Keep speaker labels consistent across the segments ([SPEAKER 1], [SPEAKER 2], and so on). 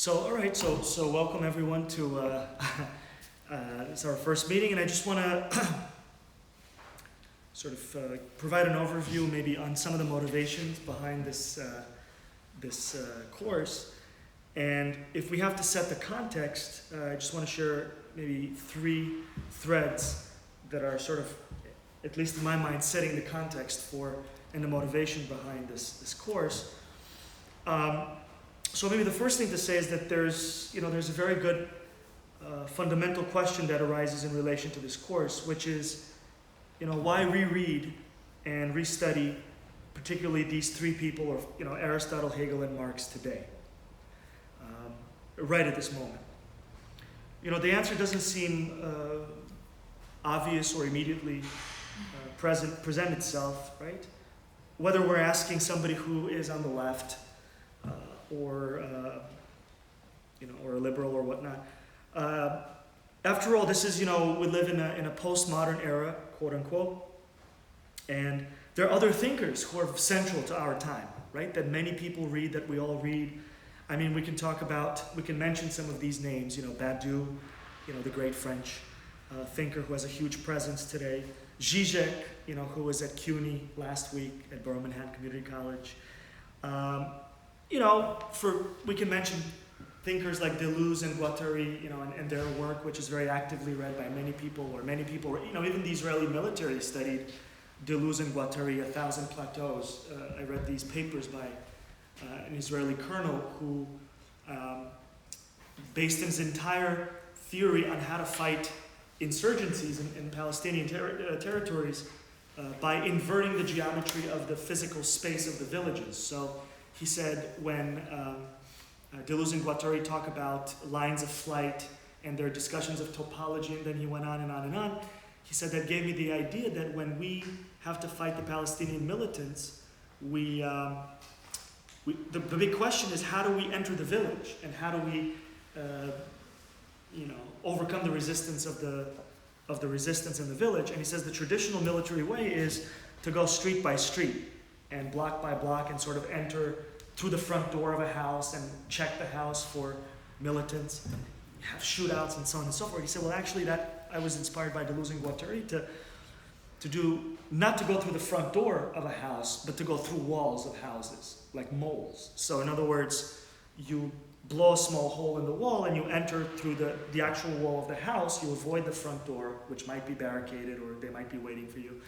[SPEAKER 1] All right, so welcome everyone to it's our first meeting, and I just want to sort of provide an overview maybe on some of the motivations behind this course. And if we have to set the context, I just want to share maybe three threads that are sort of, at least in my mind, setting the context for and the motivation behind this course. So maybe the first thing to say is that there's a very good fundamental question that arises in relation to this course, which is, why reread and restudy particularly these three people, or Aristotle, Hegel, and Marx today, right at this moment. The answer doesn't seem obvious or immediately present itself, right? Whether we're asking somebody who is on the left, or a liberal or whatnot. After all, this is, we live in a postmodern era, quote unquote, and there are other thinkers who are central to our time, right? That many people read, that we all read. I mean, we can mention some of these names, Badiou, the great French thinker who has a huge presence today. Zizek, who was at CUNY last week at Birmingham Community College. We can mention thinkers like Deleuze and Guattari, and their work, which is very actively read by many people, even the Israeli military studied Deleuze and Guattari, 1,000 Plateaus. I read these papers by an Israeli colonel who based his entire theory on how to fight insurgencies in Palestinian territories by inverting the geometry of the physical space of the villages. So he said when Deleuze and Guattari talk about lines of flight and their discussions of topology, and then he went on and on and on, he said that gave me the idea that when we have to fight the Palestinian militants, the big question is, how do we enter the village, and how do we overcome the resistance of the resistance in the village? And he says the traditional military way is to go street by street and block by block and sort of enter through the front door of a house and check the house for militants, have shootouts and so on and so forth. He said, well, actually, that I was inspired by Deleuze and Guattari to do, not to go through the front door of a house, but to go through walls of houses, like moles. So in other words, you blow a small hole in the wall and you enter through the actual wall of the house. You avoid the front door, which might be barricaded or they might be waiting for you.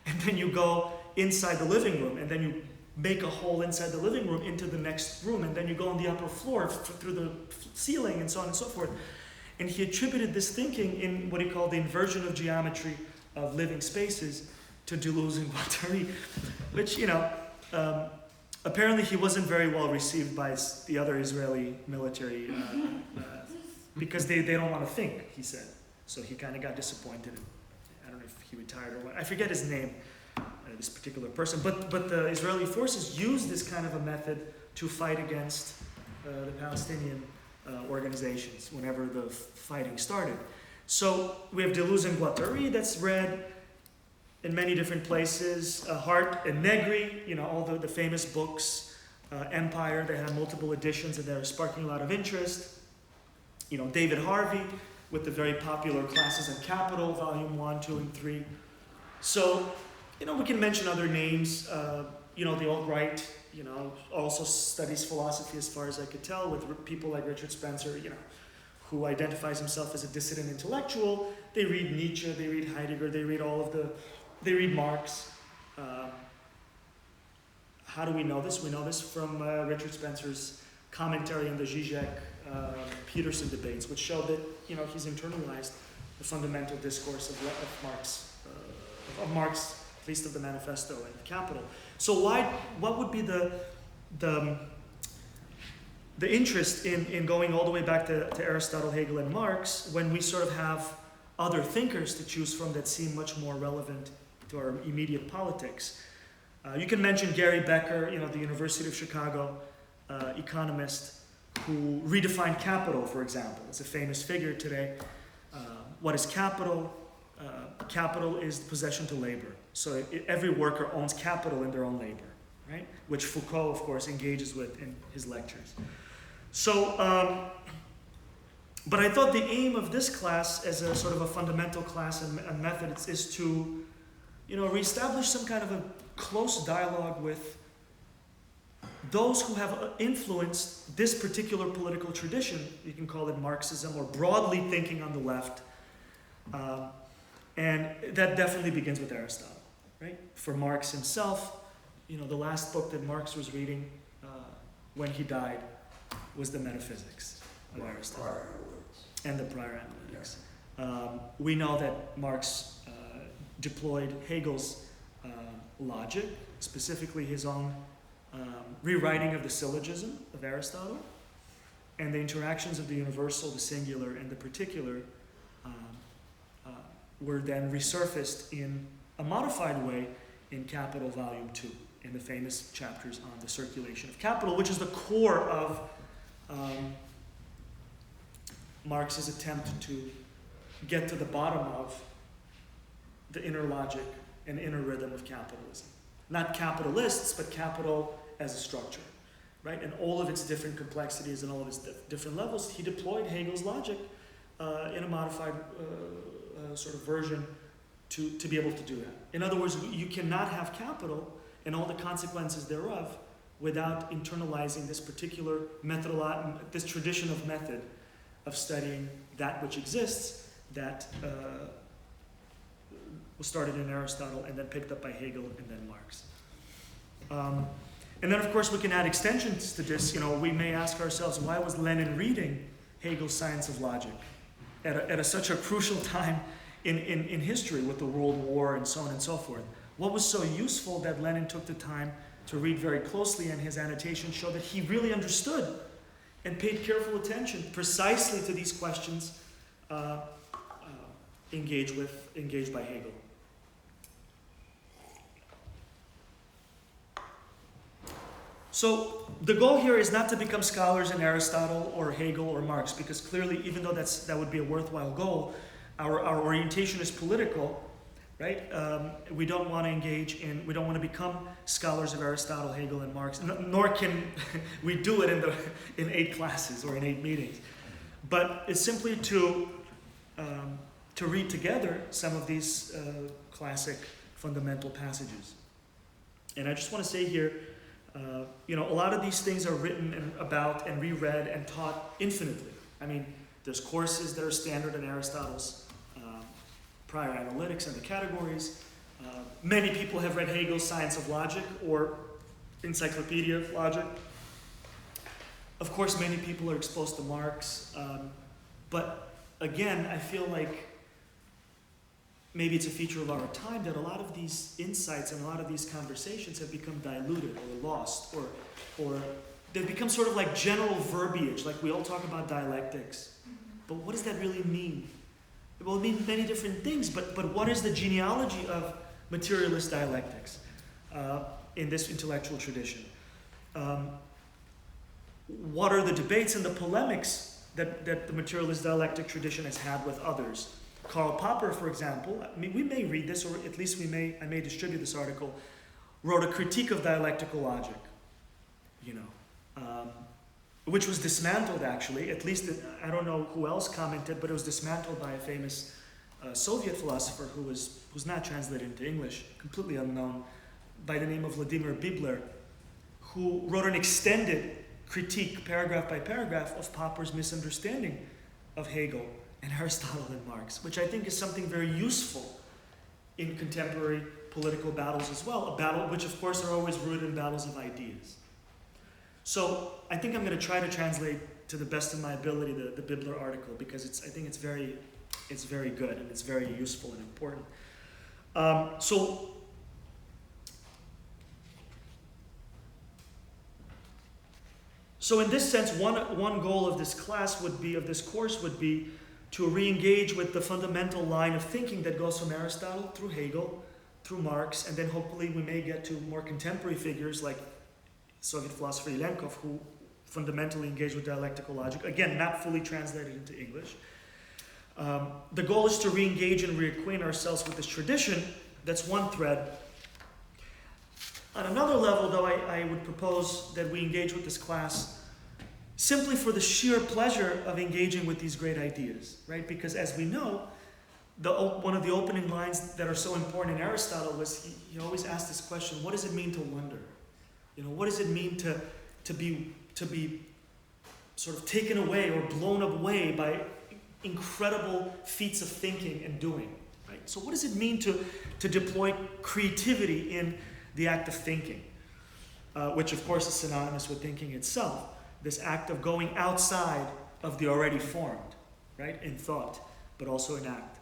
[SPEAKER 1] And then you go inside the living room, and then you make a hole inside the living room into the next room, and then you go on the upper floor through the ceiling, and so on and so forth. And he attributed this thinking in what he called the inversion of geometry of living spaces to Deleuze and Guattari, which, apparently he wasn't very well received by the other Israeli military because they don't want to think, he said. So he kind of got disappointed. I don't know if he retired or what. I forget his name, this particular person. But the Israeli forces used this kind of a method to fight against the Palestinian organizations whenever the fighting started. So we have Deleuze and Guattari that's read in many different places. Hart and Negri, all the famous books. Empire, they had multiple editions and they're sparking a lot of interest. David Harvey with the very popular Classes and Capital, Volume 1, 2, and 3. So, we can mention other names. The alt-right, also studies philosophy as far as I could tell, with people like Richard Spencer, who identifies himself as a dissident intellectual. They read Nietzsche, they read Heidegger, they read Marx. How do we know this? We know this from Richard Spencer's commentary on the Zizek-Peterson debates, which show that he's internalized the fundamental discourse of Marx, at least of the Manifesto and Capital. So what would be the interest in going all the way back to Aristotle, Hegel, and Marx when we sort of have other thinkers to choose from that seem much more relevant to our immediate politics? You can mention Gary Becker, the University of Chicago economist who redefined capital, for example. It's a famous figure today. What is capital? Capital is possession to labor. So every worker owns capital in their own labor, right? Which Foucault, of course, engages with in his lectures. So, but I thought the aim of this class, as a sort of a fundamental class and method, is to, reestablish some kind of a close dialogue with those who have influenced this particular political tradition. You can call it Marxism, or broadly thinking on the left. And that definitely begins with Aristotle, right? For Marx himself, the last book that Marx was reading when he died was the Metaphysics of Aristotle and the prior analytics. We know that Marx deployed Hegel's logic, specifically his own rewriting of the syllogism of Aristotle, and the interactions of the universal, the singular, and the particular were then resurfaced in a modified way in Capital Volume 2, in the famous chapters on the circulation of capital, which is the core of Marx's attempt to get to the bottom of the inner logic and inner rhythm of capitalism. Not capitalists, but capital as a structure, right? And all of its different complexities and all of its different levels. He deployed Hegel's logic in a modified sort of version to be able to do that. In other words, you cannot have capital and all the consequences thereof without internalizing this particular this tradition of method of studying that which exists that was started in Aristotle and then picked up by Hegel and then Marx. And then, of course, we can add extensions to this. We may ask ourselves, why was Lenin reading Hegel's Science of Logic at such a crucial time in history with the World War and so on and so forth? What was so useful that Lenin took the time to read very closely, and his annotations show that he really understood and paid careful attention precisely to these questions engaged by Hegel. So the goal here is not to become scholars in Aristotle or Hegel or Marx, because clearly, even though that would be a worthwhile goal, our orientation is political, right? We don't want to we don't want to become scholars of Aristotle, Hegel, and Marx, nor can we do it in 8 classes or in 8 meetings. But it's simply to read together some of these classic fundamental passages. And I just want to say here, a lot of these things are written about and reread and taught infinitely. I mean, there's courses that are standard in Aristotle's prior analytics and the categories. Many people have read Hegel's Science of Logic or Encyclopedia of Logic. Of course, many people are exposed to Marx. But again, I feel like maybe it's a feature of our time that a lot of these insights and a lot of these conversations have become diluted or lost, or they've become sort of like general verbiage, like we all talk about dialectics. But what does that really mean? Well, it means many different things, but what is the genealogy of materialist dialectics in this intellectual tradition? What are the debates and the polemics that the materialist dialectic tradition has had with others? Karl Popper, for example, we may read this, or at least I may distribute this article, wrote a critique of dialectical logic, which was dismantled, actually. At least, I don't know who else commented, but it was dismantled by a famous Soviet philosopher who's not translated into English, completely unknown, by the name of Vladimir Bibler, who wrote an extended critique, paragraph by paragraph, of Popper's misunderstanding of Hegel and Aristotle and Marx, which I think is something very useful in contemporary political battles as well, a battle which of course are always rooted in battles of ideas. So I think I'm going to try to translate to the best of my ability the Bibler article, because I think it's very good and it's very useful and important. So in this sense, one goal of this class would be, of this course would be, to re-engage with the fundamental line of thinking that goes from Aristotle through Hegel, through Marx, and then hopefully we may get to more contemporary figures like Soviet philosopher Ilyenkov, who fundamentally engaged with dialectical logic, again, not fully translated into English. The goal is to re-engage and reacquaint ourselves with this tradition. That's one thread. On another level, though, I would propose that we engage with this class simply for the sheer pleasure of engaging with these great ideas, right? Because as we know, one of the opening lines that are so important in Aristotle was he always asked this question: what does it mean to wonder? What does it mean to be sort of taken away or blown away by incredible feats of thinking and doing, right? So what does it mean to deploy creativity in the act of thinking, which of course is synonymous with thinking itself, this act of going outside of the already formed, right, in thought, but also in act.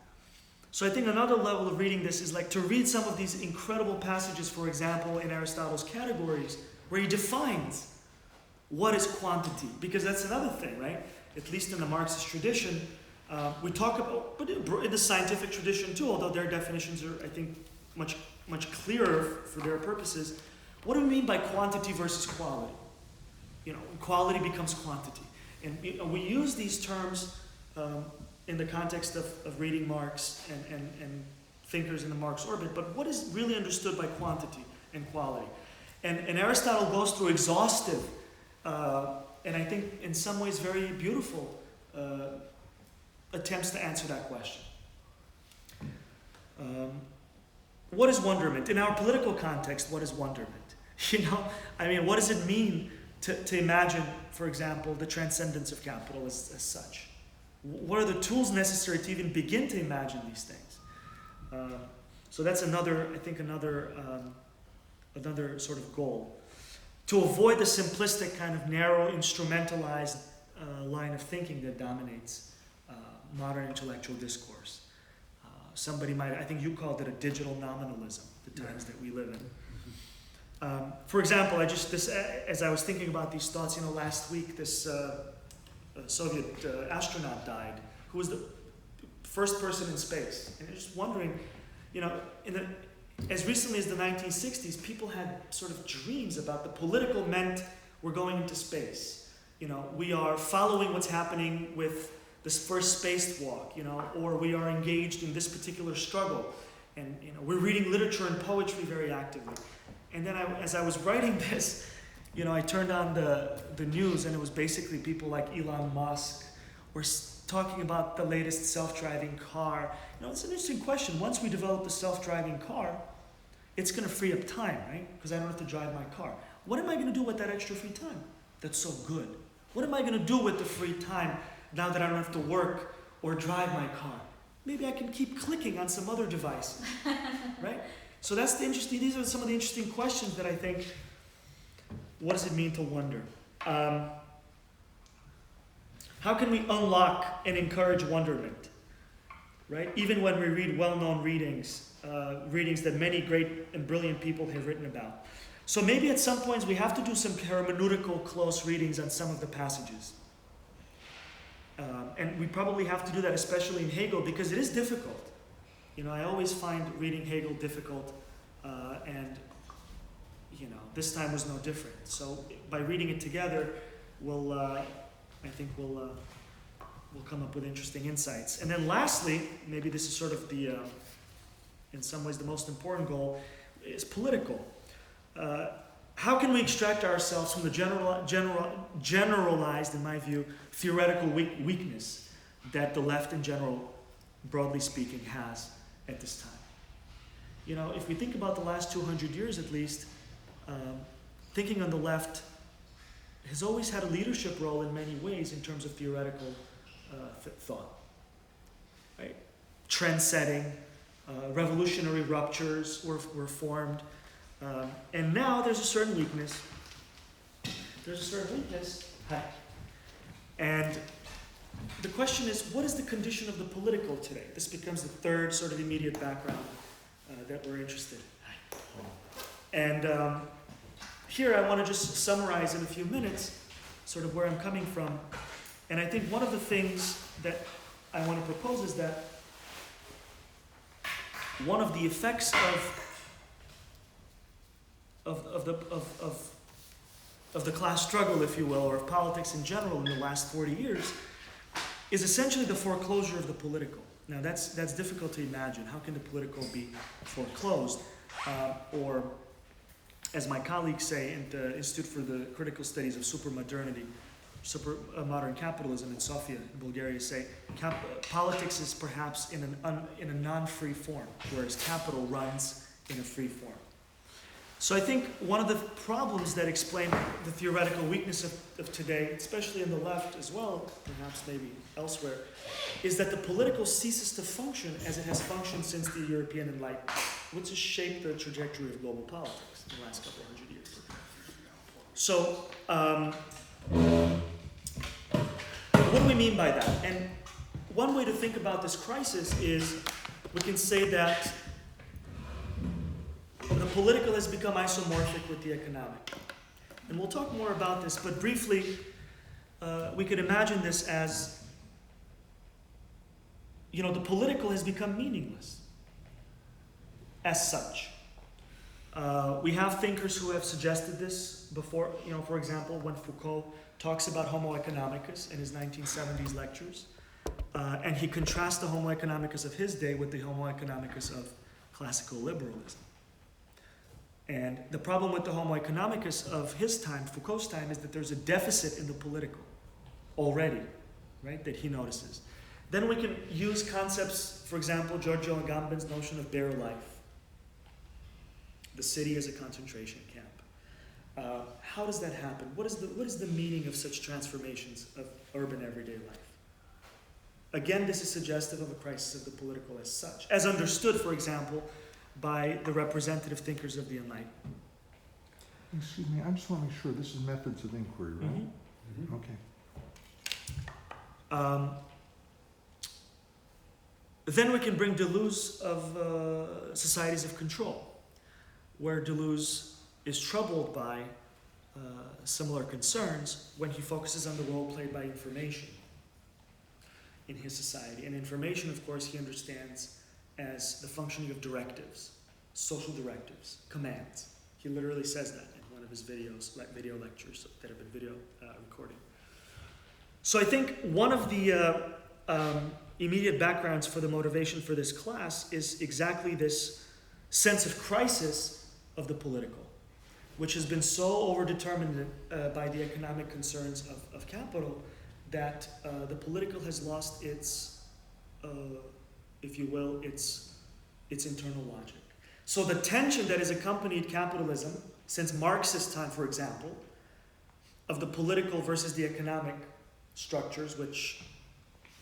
[SPEAKER 1] So I think another level of reading this is like to read some of these incredible passages, for example, in Aristotle's Categories, where he defines what is quantity, because that's another thing, right? At least in the Marxist tradition, we talk about, but in the scientific tradition too, although their definitions are, I think, much clearer for their purposes. What do we mean by quantity versus quality? Quality becomes quantity. And we use these terms in the context of reading Marx and thinkers in the Marx orbit, but what is really understood by quantity and quality? And Aristotle goes through exhaustive, and I think in some ways very beautiful attempts to answer that question. What is wonderment? In our political context, what is wonderment? What does it mean to imagine, for example, the transcendence of capital as such? What are the tools necessary to even begin to imagine these things? So that's another sort of goal. To avoid the simplistic kind of narrow, instrumentalized line of thinking that dominates modern intellectual discourse. Somebody might, I think you called it a digital nominalism, the times that we live in. For example, as I was thinking about these thoughts, last week this Soviet astronaut died, who was the first person in space. And I was just wondering, as recently as the 1960s, people had sort of dreams about the political meant we're going into space. We are following what's happening with this first spacewalk, or we are engaged in this particular struggle. And, we're reading literature and poetry very actively. And then as I was writing this, I turned on the news, and it was basically people like Elon Musk were talking about the latest self-driving car. It's an interesting question. Once we develop the self-driving car, it's going to free up time, right? Because I don't have to drive my car. What am I going to do with that extra free time? That's so good. What am I going to do with the free time now that I don't have to work or drive my car? Maybe I can keep clicking on some other devices, right? So these are some of the interesting questions that I think, what does it mean to wonder? How can we unlock and encourage wonderment, right? Even when we read well-known readings that many great and brilliant people have written about. So maybe at some points we have to do some hermeneutical close readings on some of the passages. And we probably have to do that, especially in Hegel, because it is difficult. I always find reading Hegel difficult, and this time was no different. So by reading it together, we'll come up with interesting insights. And then lastly, maybe this is sort of in some ways the most important goal, is political. How can we extract ourselves from the generalized, in my view, theoretical weakness that the left in general, broadly speaking, has at this time? If we think about the last 200 years at least, thinking on the left has always had a leadership role in many ways in terms of theoretical thought, right? Trend-setting, revolutionary ruptures were formed, and now there's a certain weakness. And the question is, what is the condition of the political today? This becomes the third sort of immediate background that we're interested in. And here I want to just summarize in a few minutes sort of where I'm coming from. And I think one of the things that I want to propose is that one of the effects of the class struggle, if you will, or of politics in general in the last 40 years, is essentially the foreclosure of the political. Now that's difficult to imagine. How can the political be foreclosed? Or, as my colleagues say in the Institute for the Critical Studies of Supermodernity, modern capitalism in Sofia, in Bulgaria, say politics is perhaps in a non-free form, whereas capital runs in a free form. So I think one of the problems that explain the theoretical weakness of today, especially in the left as well, perhaps maybe elsewhere, is that the political ceases to function as it has functioned since the European Enlightenment, which has shaped the trajectory of global politics in the last couple of hundred years. So, what do we mean by that? And one way to think about this crisis is we can say that the political has become isomorphic with the economic. And we'll talk more about this, but briefly, we could imagine this as, the political has become meaningless as such. We have thinkers who have suggested this before, for example, when Foucault talks about Homo economicus in his 1970s lectures, and he contrasts the Homo economicus of his day with the Homo economicus of classical liberalism. And the problem with the Homo economicus of his time, Foucault's time, is that there's a deficit in the political already, right, that he notices. Then we can use concepts, for example, Giorgio Agamben's notion of bare life. The city as a concentration camp. How does that happen? What is the meaning of such transformations of urban everyday life? Again, this is suggestive of a crisis of the political as such, as understood, for example, by the representative thinkers of the Enlightenment.
[SPEAKER 2] Excuse me, I just want to make sure this is methods of inquiry, right?
[SPEAKER 1] Mm-hmm.
[SPEAKER 2] Okay.
[SPEAKER 1] Then we can bring Deleuze of Societies of Control, where Deleuze is troubled by similar concerns when he focuses on the role played by information in his society. And information, of course, he understands as the functioning of directives, social directives, commands. He literally says that in one of his video lectures that have been video recorded. So I think one of the immediate backgrounds for the motivation for this class is exactly this sense of crisis of the political, which has been so overdetermined by the economic concerns of capital that the political has lost its, if you will, its internal logic. So the tension that has accompanied capitalism since Marx's time, for example, of the political versus the economic structures, which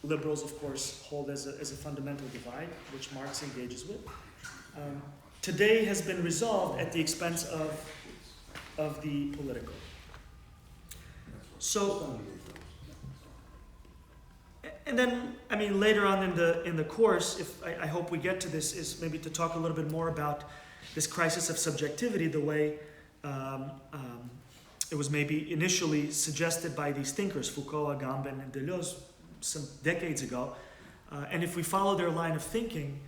[SPEAKER 1] liberals, of course, hold as a fundamental divide, which Marx engages with, today has been resolved at the expense of the political. So, and then, later on in the course, I hope we get to this, is maybe to talk a little bit more about this crisis of subjectivity, the way it was maybe initially suggested by these thinkers, Foucault, Agamben, and Deleuze, some decades ago. And if we follow their line of thinking,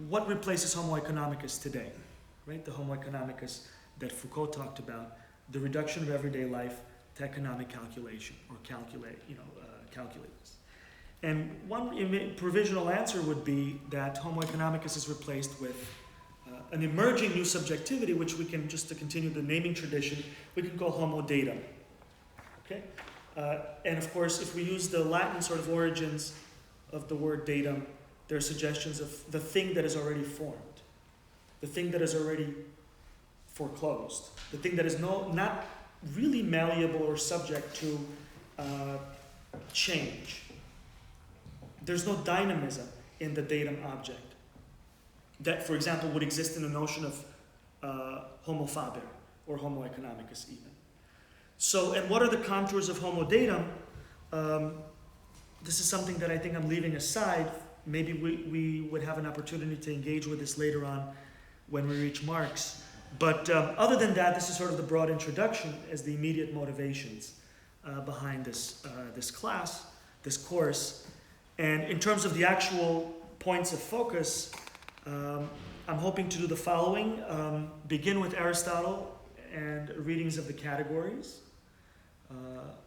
[SPEAKER 1] what replaces Homo economicus today? Right? The Homo economicus that Foucault talked about, the reduction of everyday life to economic calculation, or calculate. And one provisional answer would be that Homo economicus is replaced with an emerging new subjectivity, which we can, just to continue the naming tradition, we can call Homo datum. Okay? And of course, if we use the Latin sort of origins of the word datum, there are suggestions of the thing that is already formed, the thing that is already foreclosed, the thing that is not really malleable or subject to change. There's no dynamism in the datum object that, for example, would exist in the notion of Homo faber or Homo economicus even. So, and what are the contours of Homo datum? This is something that I think I'm leaving aside. Maybe we would have an opportunity to engage with this later on when we reach Marx. But other than that, this is sort of the broad introduction as the immediate motivations behind this class, this course. And in terms of the actual points of focus, I'm hoping to do the following. Begin with Aristotle and readings of the categories,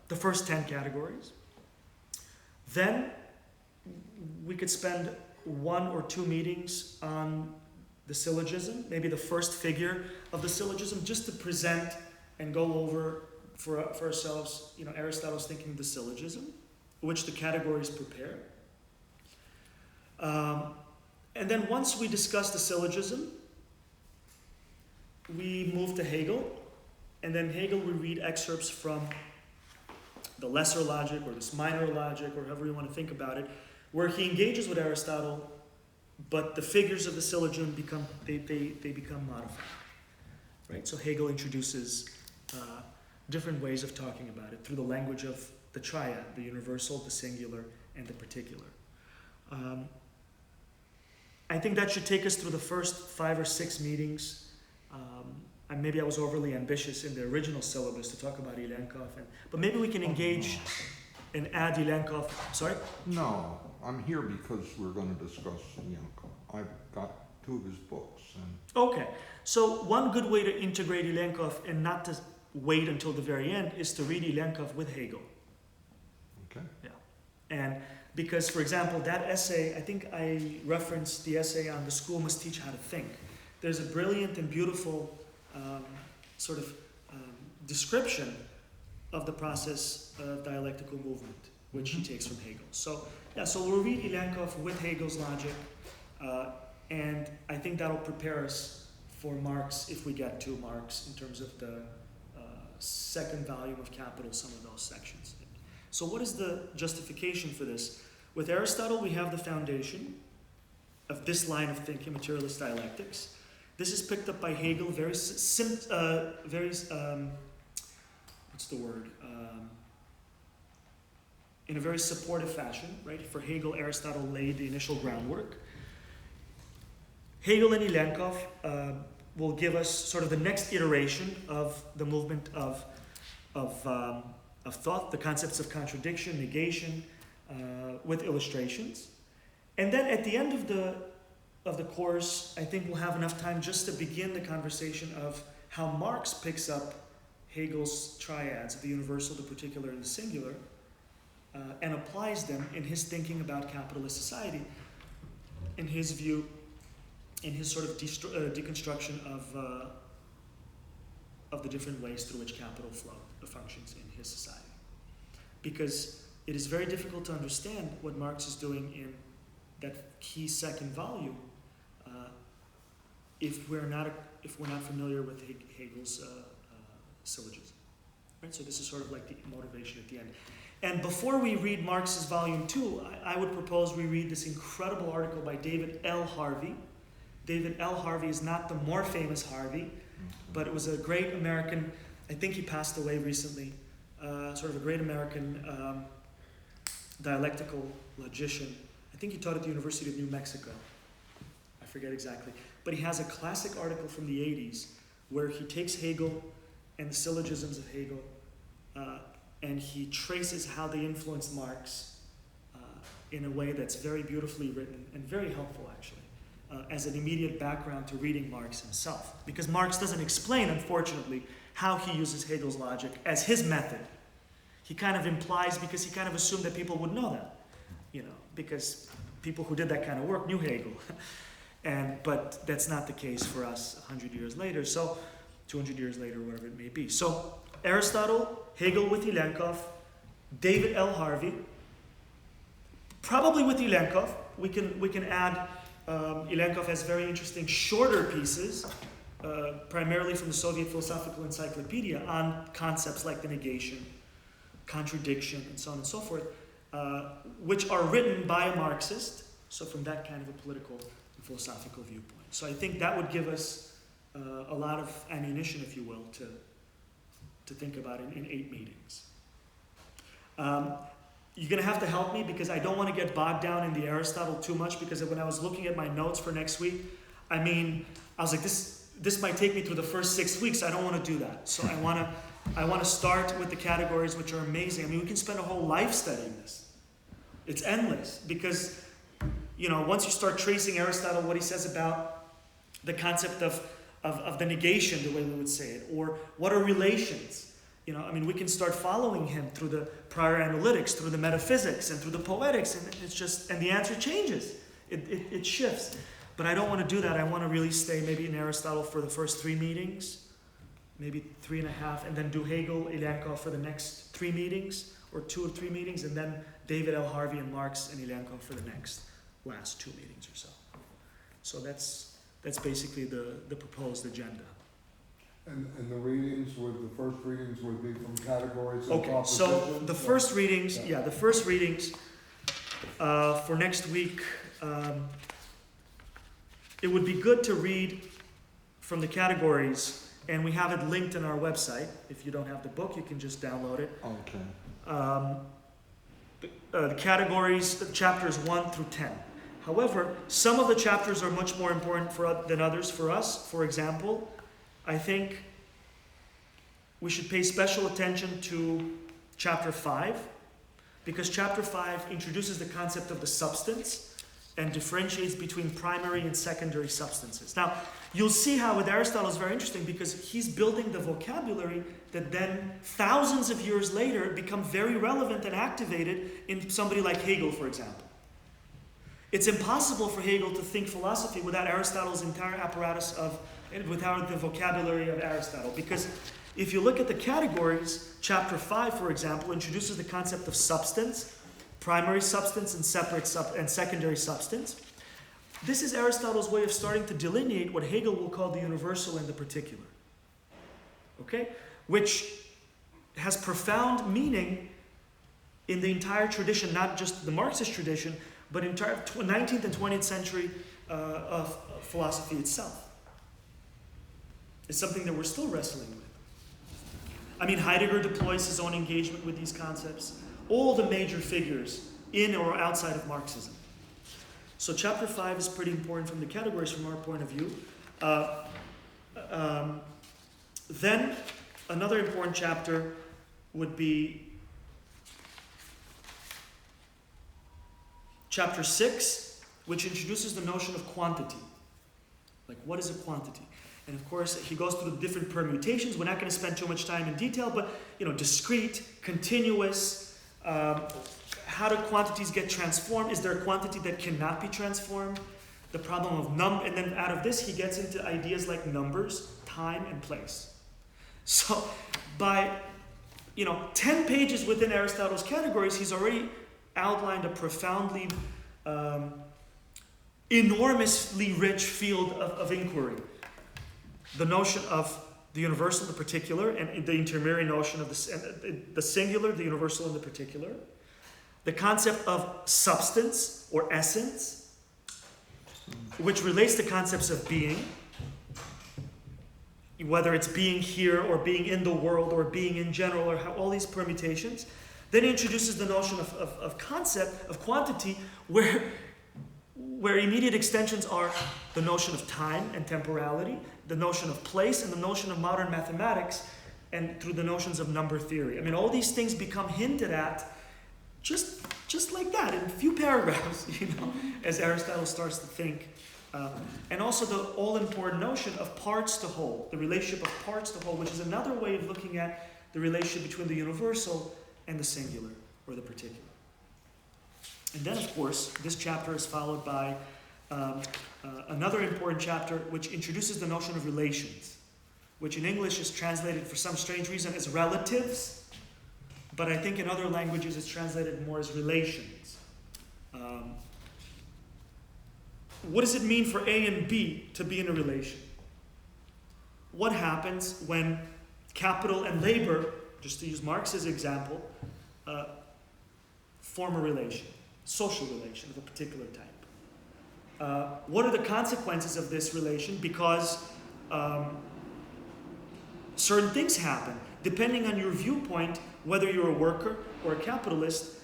[SPEAKER 1] the first 10 categories. Then we could spend 1 or 2 meetings on the syllogism, maybe the first figure of the syllogism, just to present and go over for ourselves, Aristotle's thinking of the syllogism, which the categories prepare. And then once we discuss the syllogism, we move to Hegel, and then Hegel we read excerpts from the lesser logic or this minor logic, or however you want to think about it, where he engages with Aristotle, but the figures of the syllogism become modified. Right? So Hegel introduces different ways of talking about it through the language of the triad, the universal, the singular, and the particular. I think that should take us through the first 5 or 6 meetings. And maybe I was overly ambitious in the original syllabus to talk about Ilyenkov, but maybe we can engage and add Ilyenkov. Sorry?
[SPEAKER 2] No, I'm here because we're going to discuss Ilyenkov. I've got 2 of his books.
[SPEAKER 1] Okay, so one good way to integrate Ilyenkov and not to wait until the very end is to read Ilyenkov with Hegel.
[SPEAKER 2] Okay.
[SPEAKER 1] Yeah, and because, for example, that essay, I think I referenced the essay on The School Must Teach How to Think. There's a brilliant and beautiful description of the process of dialectical movement, which he takes from Hegel. So we'll read Ilyenkov with Hegel's logic, and I think that'll prepare us for Marx, if we get to Marx, in terms of the second volume of Capital, some of those sections. So what is the justification for this? With Aristotle, we have the foundation of this line of thinking, materialist dialectics. This is picked up by Hegel in a very supportive fashion, right? For Hegel, Aristotle laid the initial groundwork. Hegel and Ilyenkov will give us sort of the next iteration of the movement of thought, the concepts of contradiction, negation, with illustrations. And then at the end of the course, I think we'll have enough time just to begin the conversation of how Marx picks up Hegel's triads, the universal, the particular, and the singular, and applies them in his thinking about capitalist society, in his view, in his sort of deconstruction of the different ways through which capital functions in his society. Because it is very difficult to understand what Marx is doing in that key second volume if we're not familiar with Hegel's syllogism. Right? So this is sort of like the motivation at the end. And before we read Marx's volume 2, I would propose we read this incredible article by David L. Harvey. David L. Harvey is not the more famous Harvey, but it was a great American, I think he passed away recently, sort of a great American dialectical logician. I think he taught at the University of New Mexico. I forget exactly. But he has a classic article from the 80s where he takes Hegel and the syllogisms of Hegel and he traces how they influenced Marx in a way that's very beautifully written and very helpful, actually, as an immediate background to reading Marx himself. Because Marx doesn't explain, unfortunately, how he uses Hegel's logic as his method. He kind of implies, because he kind of assumed that people would know that, because people who did that kind of work knew Hegel. But that's not the case for us 100 years later, so 200 years later, whatever it may be. So Aristotle, Hegel with Ilyenkov, David L. Harvey, probably with Ilyenkov. We can add, Ilyenkov has very interesting shorter pieces, primarily from the Soviet Philosophical Encyclopedia, on concepts like the negation, contradiction, and so on and so forth, which are written by a Marxist, so from that kind of a political and philosophical viewpoint. So I think that would give us a lot of ammunition, if you will, to think about in 8 meetings. You're going to have to help me because I don't want to get bogged down in the Aristotle too much, because when I was looking at my notes for next week, I was like, this might take me through the first 6 weeks. I don't want to do that. So I want to start with the categories, which are amazing. I mean, we can spend a whole life studying this. It's endless because, once you start tracing Aristotle, what he says about the concept of the negation, the way we would say it, or what are relations? We can start following him through the prior analytics, through the metaphysics, and through the poetics, and the answer changes. It shifts. But I don't want to do that. I want to really stay maybe in Aristotle for the first 3 meetings, maybe 3.5, and then do Hegel, Ilyenkov for the next 3 meetings, or 2 or 3 meetings, and then David, L Harvey, and Marx and Ilyenkov for the last 2 meetings or so. So that's basically the proposed agenda.
[SPEAKER 3] And the readings the first readings would be from categories and
[SPEAKER 1] Okay, so
[SPEAKER 3] propositions?
[SPEAKER 1] the first readings,
[SPEAKER 3] Yeah.
[SPEAKER 1] the first readings for next week, it would be good to read from the categories, and we have it linked in our website. If you don't have the book, you can just download it.
[SPEAKER 2] Okay.
[SPEAKER 1] The categories, chapters 1 through 10. However, some of the chapters are much more important than others for us. For example, I think we should pay special attention to chapter 5, because chapter 5 introduces the concept of the substance and differentiates between primary and secondary substances. Now, you'll see how with Aristotle is very interesting, because he's building the vocabulary that then thousands of years later become very relevant and activated in somebody like Hegel, for example. It's impossible for Hegel to think philosophy without Aristotle's entire apparatus without the vocabulary of Aristotle. Because if you look at the categories, chapter 5, for example, introduces the concept of substance, primary substance and secondary substance. This is Aristotle's way of starting to delineate what Hegel will call the universal and the particular. Okay? Which has profound meaning in the entire tradition, not just the Marxist tradition, but entire 19th and 20th century of philosophy itself. It's something that we're still wrestling with. I mean, Heidegger deploys his own engagement with these concepts. All the major figures in or outside of Marxism. So chapter 5 is pretty important from the categories from our point of view. Then another important chapter would be chapter 6, which introduces the notion of quantity. Like, what is a quantity? And of course, he goes through the different permutations. We're not going to spend too much time in detail, but discrete, continuous, how do quantities get transformed? Is there a quantity that cannot be transformed? The problem of and then out of this, he gets into ideas like numbers, time, and place. So by 10 pages within Aristotle's categories, he's already outlined a profoundly, enormously rich field of inquiry. The notion of the universal, the particular, and the intermediary notion of the singular, the universal, and the particular. The concept of substance or essence, which relates to concepts of being, whether it's being here or being in the world or being in general, or all these permutations. Then he introduces the notion of concept, of quantity, where immediate extensions are the notion of time and temporality, the notion of place, and the notion of modern mathematics, and through the notions of number theory. I mean, all these things become hinted at just like that, in a few paragraphs, as Aristotle starts to think. And also the all-important notion of parts to whole, the relationship of parts to whole, which is another way of looking at the relationship between the universal and the singular, or the particular. And then, of course, this chapter is followed by another important chapter which introduces the notion of relations, which in English is translated for some strange reason as relatives, but I think in other languages it's translated more as relations. What does it mean for A and B to be in a relation? What happens when capital and labor, just to use Marx's example, form a relation, social relation of a particular type? What are the consequences of this relation? Because certain things happen. Depending on your viewpoint, whether you're a worker or a capitalist,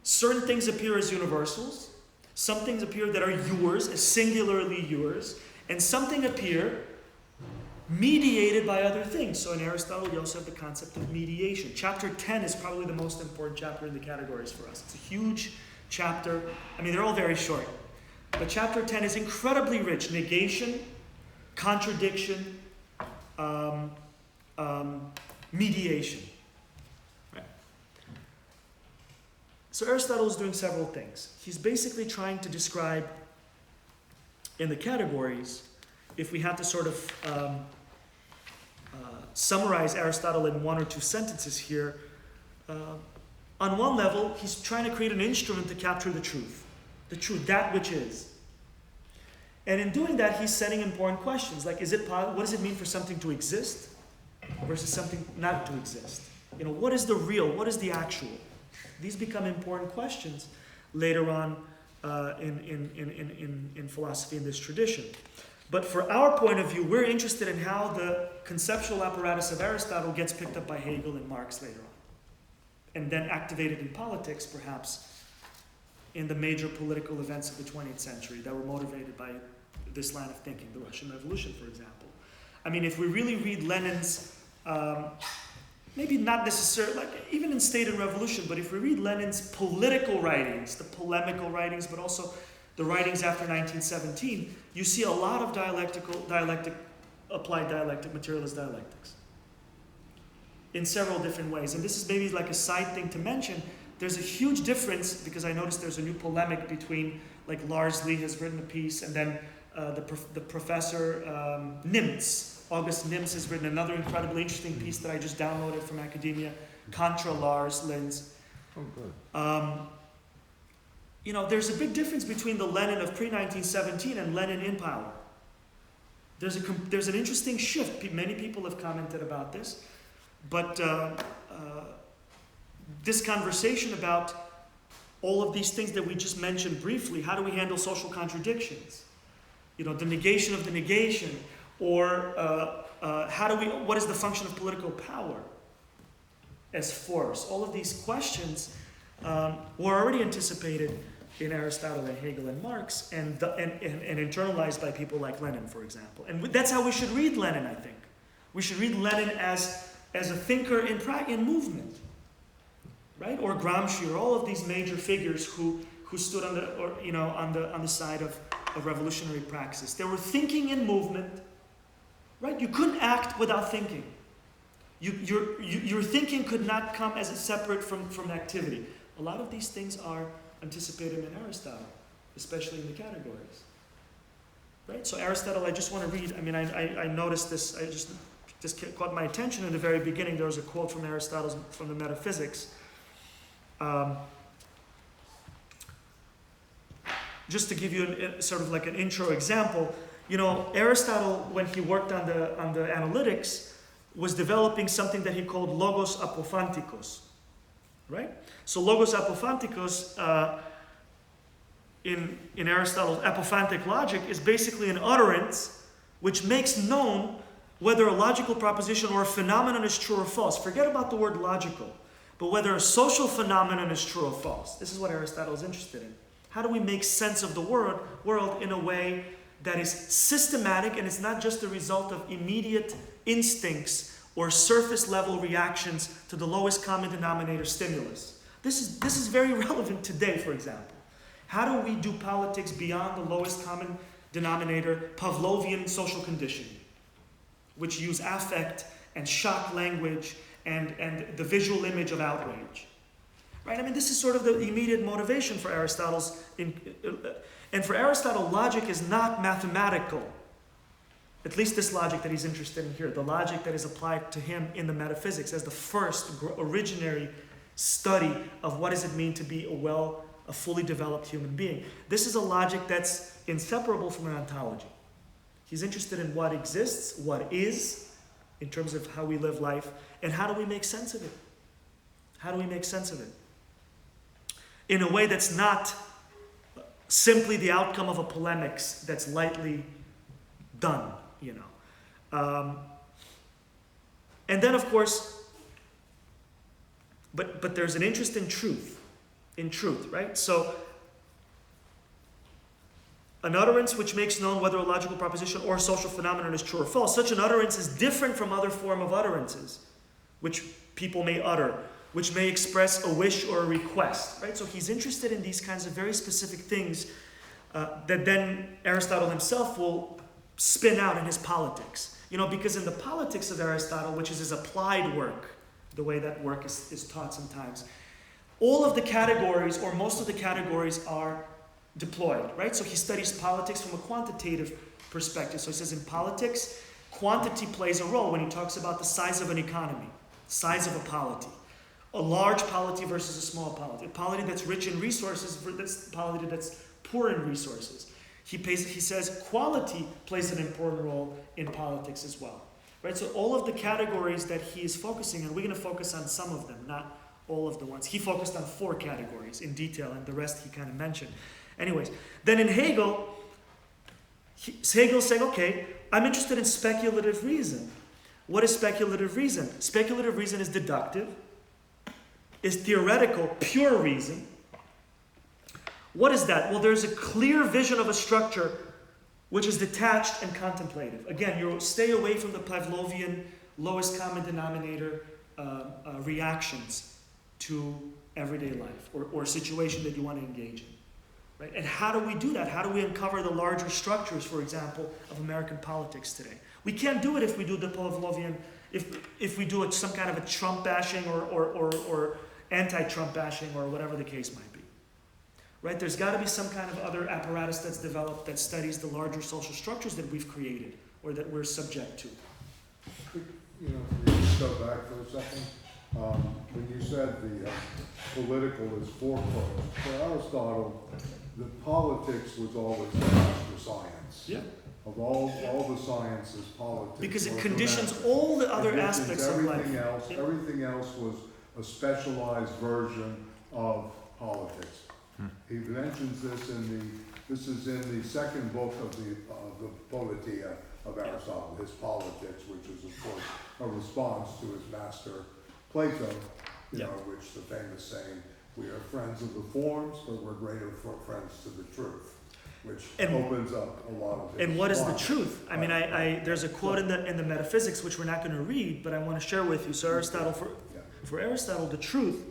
[SPEAKER 1] certain things appear as universals, some things appear that are yours, as singularly yours, and something appear mediated by other things. So in Aristotle, you also have the concept of mediation. Chapter 10 is probably the most important chapter in the categories for us. It's a huge chapter. I mean, they're all very short. But chapter 10 is incredibly rich. Negation, contradiction, mediation. Right. So Aristotle is doing several things. He's basically trying to describe in the categories, if we have to sort of summarize Aristotle in one or two sentences here. On one level, he's trying to create an instrument to capture the truth, that which is. And in doing that, he's setting important questions, like what does it mean for something to exist versus something not to exist? What is the real? What is the actual? These become important questions later on in philosophy in this tradition. But for our point of view, we're interested in how the conceptual apparatus of Aristotle gets picked up by Hegel and Marx later on, and then activated in politics, perhaps, in the major political events of the 20th century that were motivated by this line of thinking, the Russian Revolution, for example. I mean, if we really read Lenin's, maybe not necessarily, like even in State and Revolution, but if we read Lenin's political writings, the polemical writings, but also the writings after 1917, you see a lot of applied dialectic, materialist dialectics in several different ways. And this is maybe like a side thing to mention. There's a huge difference, because I noticed there's a new polemic between, like Lars Lee has written a piece, and then the professor Nimtz, August Nimtz, has written another incredibly interesting piece that I just downloaded from academia, contra Lars Linz.
[SPEAKER 2] Oh, good.
[SPEAKER 1] There's a big difference between the Lenin of pre-1917 and Lenin in power. There's an interesting shift. Many people have commented about this, but this conversation about all of these things that we just mentioned briefly, how do we handle social contradictions? The negation of the negation, or what is the function of political power as force? All of these questions were already anticipated in Aristotle and Hegel and Marx, and internalized by people like Lenin, for example. And that's how we should read Lenin, I think. We should read Lenin as a thinker in movement, right? Or Gramsci, or all of these major figures who stood on the side of revolutionary praxis. They were thinking in movement, right? You couldn't act without thinking. Your thinking could not come as a separate from activity. A lot of these things are anticipated in Aristotle, especially in the categories. Right? So Aristotle, I just want to read, I noticed this, this caught my attention in the very beginning. There was a quote from Aristotle from the Metaphysics. Just to give you sort of like an intro example, Aristotle, when he worked on the analytics, was developing something that he called logos apophantikos, right? So logos apophantikos in Aristotle's apophantic logic is basically an utterance which makes known whether a logical proposition or a phenomenon is true or false. Forget about the word logical, but whether a social phenomenon is true or false. This is what Aristotle is interested in. How do we make sense of the world in a way that is systematic, and it's not just the result of immediate instincts or surface level reactions to the lowest common denominator stimulus? This is very relevant today, for example. How do we do politics beyond the lowest common denominator Pavlovian social conditioning, which use affect and shock language and the visual image of outrage? Right? This is sort of the immediate motivation for Aristotle's... And for Aristotle, logic is not mathematical. At least this logic that he's interested in here, the logic that is applied to him in the metaphysics as the first originary study of what does it mean to be a fully developed human being. This is a logic that's inseparable from an ontology. He's interested in what exists, what is, in terms of how we live life, and how do we make sense of it? How do we make sense of it? In a way that's not simply the outcome of a polemics that's lightly done, And then, of course, but there's an interest in truth, right? So, an utterance which makes known whether a logical proposition or a social phenomenon is true or false. Such an utterance is different from other form of utterances, which people may utter, which may express a wish or a request, right? So he's interested in these kinds of very specific things that then Aristotle himself will spin out in his Politics. Because in the Politics of Aristotle, which is his applied work, the way that work is taught sometimes, all of the categories, or most of the categories, are deployed, right? So he studies politics from a quantitative perspective. So he says in politics, Quantity plays a role when he talks about the size of an economy, size of a polity. A large polity versus a small polity. A polity that's rich in resources versus a polity that's poor in resources. He says quality plays an important role in politics as well. Right? So all of the categories that he is focusing on, we're going to focus on some of them, not all of the ones. He focused on 4 categories in detail, and the rest he kind of mentioned. Anyways, then in Hegel, Hegel's saying, okay, I'm interested in speculative reason. What is speculative reason? Speculative reason is deductive, is theoretical, pure reason. What is that? Well, there's a clear vision of a structure which is detached and contemplative. Again, you stay away from the Pavlovian lowest common denominator reactions to everyday life or situation that you want to engage in. Right? And how do we do that? How do we uncover the larger structures, for example, of American politics today? We can't do it if we do the Pavlovian, if we do it some kind of a Trump bashing or anti-Trump bashing or whatever the case might be. Right? There's got to be some kind of other apparatus that's developed that studies the larger social structures that we've created or that we're subject to.
[SPEAKER 3] You know, can you just go back for a second? When you said the political is foremost, for Aristotle, the politics was always the master science.
[SPEAKER 1] Yeah.
[SPEAKER 3] Of all the sciences, politics.
[SPEAKER 1] Because it
[SPEAKER 3] was
[SPEAKER 1] conditions
[SPEAKER 3] the master.
[SPEAKER 1] all the other
[SPEAKER 3] Conditions
[SPEAKER 1] aspects of life.
[SPEAKER 3] Everything else, everything else was a specialized version of politics. He mentions this this is in the second book of the Politia of Aristotle, his Politics, which is of course a response to his master Plato, you know, which the famous saying, we are friends of the forms, but we're greater friends to the truth, which opens up a lot of.
[SPEAKER 1] And what is the truth? I mean, there's a quote in the Metaphysics which we're not going to read, but I want to share with you. So Aristotle, for Aristotle, the truth,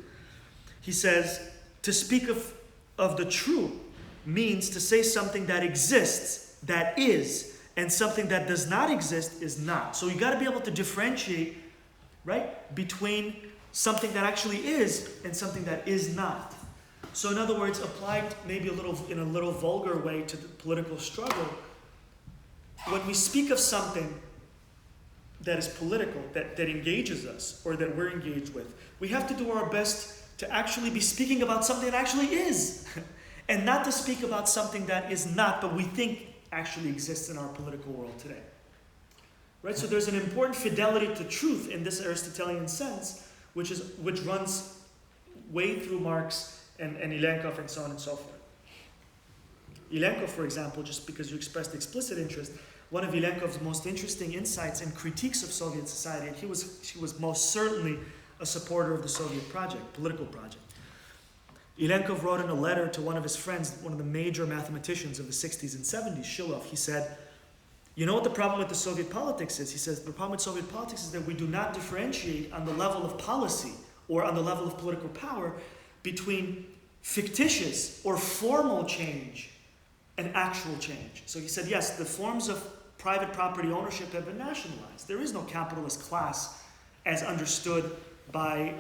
[SPEAKER 1] he says, to speak of the true means to say something that exists, that is, and something that does not exist is not. So you got to be able to differentiate, right, between something that actually is and something that is not. So in other words, applied maybe in a little vulgar way to the political struggle, when we speak of something that is political, that engages us, or that we're engaged with, we have to do our best to actually be speaking about something that actually is, and not to speak about something that is not, but we think actually exists in our political world today. Right? So there's an important fidelity to truth in this Aristotelian sense, which runs way through Marx and Ilyenkov and so on and so forth. Ilyenkov, for example, just because you expressed explicit interest, one of Ilyenkov's most interesting insights and critiques of Soviet society, and he was most certainly a supporter of the Soviet project, political project. Ilyenkov wrote in a letter to one of his friends, one of the major mathematicians of the 60s and 70s, Shilov, he said, you know what the problem with the Soviet politics is? He says, the problem with Soviet politics is that we do not differentiate on the level of policy or on the level of political power between fictitious or formal change and actual change. So he said, yes, the forms of private property ownership have been nationalized. There is no capitalist class as understood by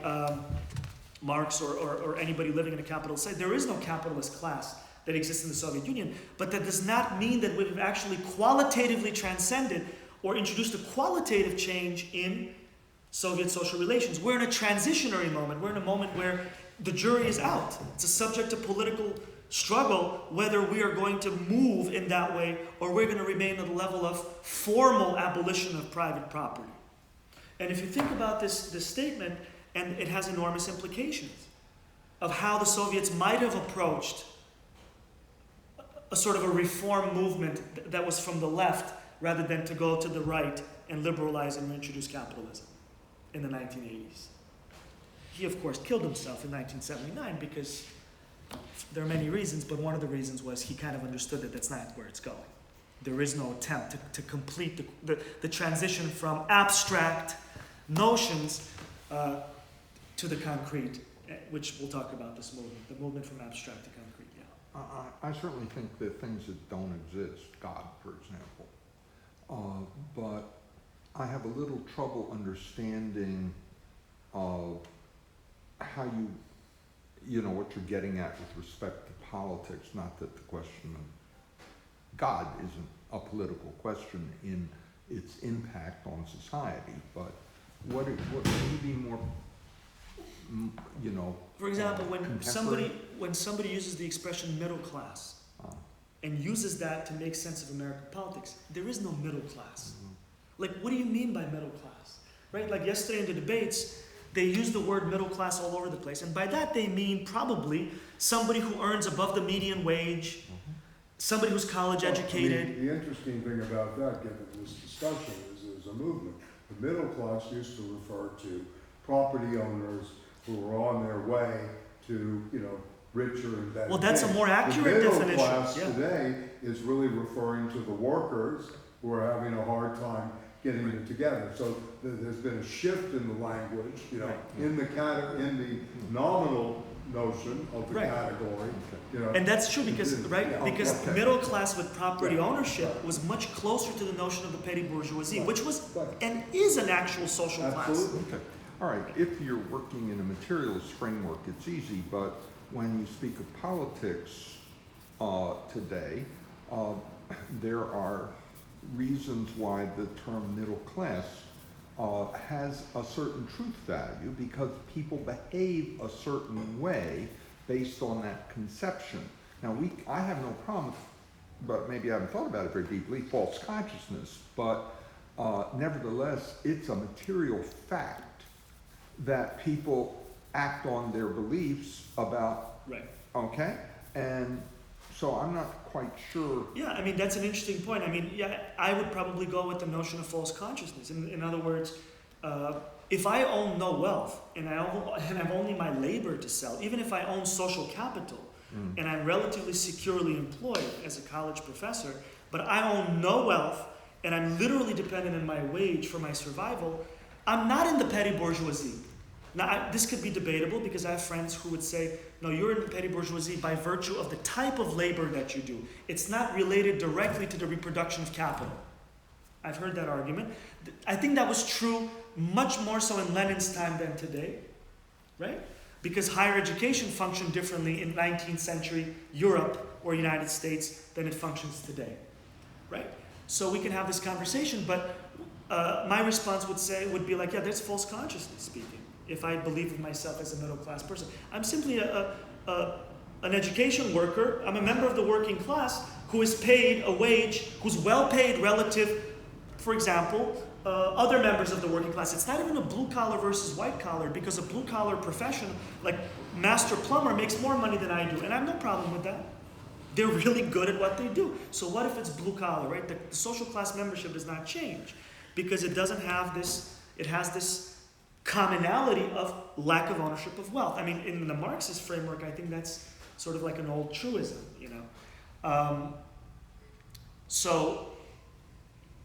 [SPEAKER 1] Marx or anybody living in a capitalist state. There is no capitalist class that exists in the Soviet Union, but that does not mean that we've actually qualitatively transcended or introduced a qualitative change in Soviet social relations. We're in a transitionary moment. We're in a moment where the jury is out. It's a subject to political struggle whether we are going to move in that way or we're going to remain at the level of formal abolition of private property. And if you think about this statement, and it has enormous implications of how the Soviets might have approached a sort of a reform movement that was from the left rather than to go to the right and liberalize and reintroduce capitalism in the 1980s. He, of course, killed himself in 1979 because there are many reasons, but one of the reasons was he kind of understood that that's not where it's going. There is no attempt to complete the transition from abstract notions to the concrete, which we'll talk about this movement, the movement from abstract to concrete, yeah.
[SPEAKER 2] I certainly think that things that don't exist, God, for example, but I have a little trouble understanding how you know, what you're getting at with respect to politics, not that the question of God isn't a political question in its impact on society. But what can you be more, you know?
[SPEAKER 1] For example, when
[SPEAKER 2] contemporary?
[SPEAKER 1] somebody uses the expression middle class and uses that to make sense of American politics, there is no middle class. Like, what do you mean by middle class? Right? Like yesterday in the debates, they used the word middle class all over the place. And by that they mean probably somebody who earns above the median wage, somebody who's college educated.
[SPEAKER 3] I mean, the interesting thing about that, given this discussion, is there's a movement. The middle class used to refer to property owners who are on their way to, you know, richer and better.
[SPEAKER 1] Well, that's a more accurate definition.
[SPEAKER 3] The middle class
[SPEAKER 1] yeah.
[SPEAKER 3] today is really referring to the workers who are having a hard time getting it together. So there's been a shift in the language, you know, in the nominal notion of the category, you know.
[SPEAKER 1] And that's true because, because middle class with property ownership was much closer to the notion of the petty bourgeoisie, which was and is an actual social
[SPEAKER 3] Absolutely.
[SPEAKER 1] class.
[SPEAKER 2] Okay. All right, if you're working in a materialist framework, it's easy, but when you speak of politics today, there are reasons why the term middle class has a certain truth value because people behave a certain way based on that conception. Now, I have no problem, but maybe I haven't thought about it very deeply, false consciousness, but nevertheless, it's a material fact that people act on their beliefs about, okay? And so I'm not quite sure.
[SPEAKER 1] Yeah, I mean, that's an interesting point. I mean, yeah, I would probably go with the notion of false consciousness. In other words, if I own no wealth and I have only my labor to sell, even if I own social capital and I'm relatively securely employed as a college professor, but I own no wealth and I'm literally dependent on my wage for my survival, I'm not in the petty bourgeoisie. Now, this could be debatable because I have friends who would say, no, you're in the petty bourgeoisie by virtue of the type of labor that you do. It's not related directly to the reproduction of capital. I've heard that argument. I think that was true much more so in Lenin's time than today, right? Because higher education functioned differently in 19th century Europe or United States than it functions today, right? So we can have this conversation, but my response would be like, yeah, that's false consciousness speaking. If I believe of myself as a middle class person, I'm simply an education worker. I'm a member of the working class who is paid a wage, who's well paid relative, for example, other members of the working class. It's not even a blue collar versus white collar because a blue collar profession like master plumber makes more money than I do, and I have no problem with that. They're really good at what they do. So what if it's blue collar, right? The social class membership does not change because it doesn't have this. It has this commonality of lack of ownership of wealth. I mean, in the Marxist framework, I think that's sort of like an old truism, you know. So,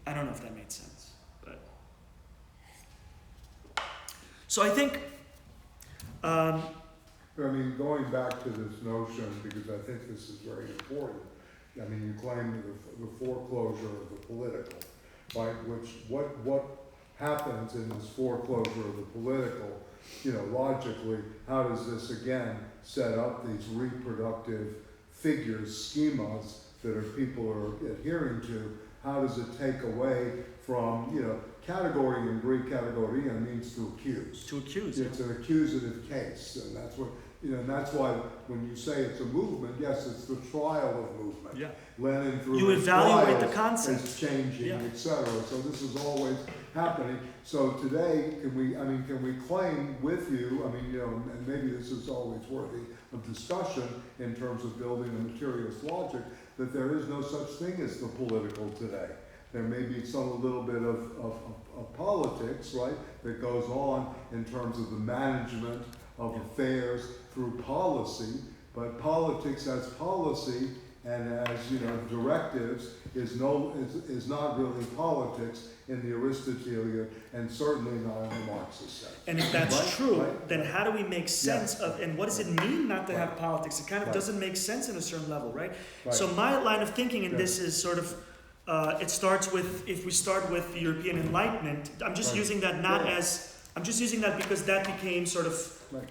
[SPEAKER 1] I don't know if that made sense, but. So I think.
[SPEAKER 3] I mean, going back to this notion, because I think this is very important. I mean, you claim the foreclosure of the political, right? Which what happens in this foreclosure of the political, you know, logically, how does this again set up these reproductive figures, schemas that people are adhering to? How does it take away from, you know, category in Greek, categoria means to accuse.
[SPEAKER 1] To accuse.
[SPEAKER 3] It's an accusative case, and that's what, you know, and that's why when you say it's a movement, yes, it's the trial of movement.
[SPEAKER 1] Yeah.
[SPEAKER 3] Lenin through
[SPEAKER 1] You
[SPEAKER 3] his
[SPEAKER 1] evaluate the
[SPEAKER 3] trials
[SPEAKER 1] concept.
[SPEAKER 3] is changing,
[SPEAKER 1] Yeah.
[SPEAKER 3] etc. So this is always happening. So today, can we claim with you, I mean, you know, and maybe this is always worthy of discussion in terms of building a materialist logic, that there is no such thing as the political today. There may be a little bit of politics, right, that goes on in terms of the management of affairs through policy, but politics as policy and as, you know, directives is not really politics in the Aristotelian and certainly not in the Marxist sense.
[SPEAKER 1] And if that's
[SPEAKER 3] Right?
[SPEAKER 1] true,
[SPEAKER 3] Right?
[SPEAKER 1] then how do we make sense of, and what does it mean not to have
[SPEAKER 3] Right.
[SPEAKER 1] politics? It kind of
[SPEAKER 3] Right.
[SPEAKER 1] doesn't make sense in a certain level, right?
[SPEAKER 3] Right.
[SPEAKER 1] So my line of thinking in
[SPEAKER 3] Yeah.
[SPEAKER 1] this is sort of, it starts with, if we start with the European Enlightenment, I'm just
[SPEAKER 3] Right.
[SPEAKER 1] using that not
[SPEAKER 3] Yeah.
[SPEAKER 1] as, I'm just using that because that became sort of
[SPEAKER 3] Right.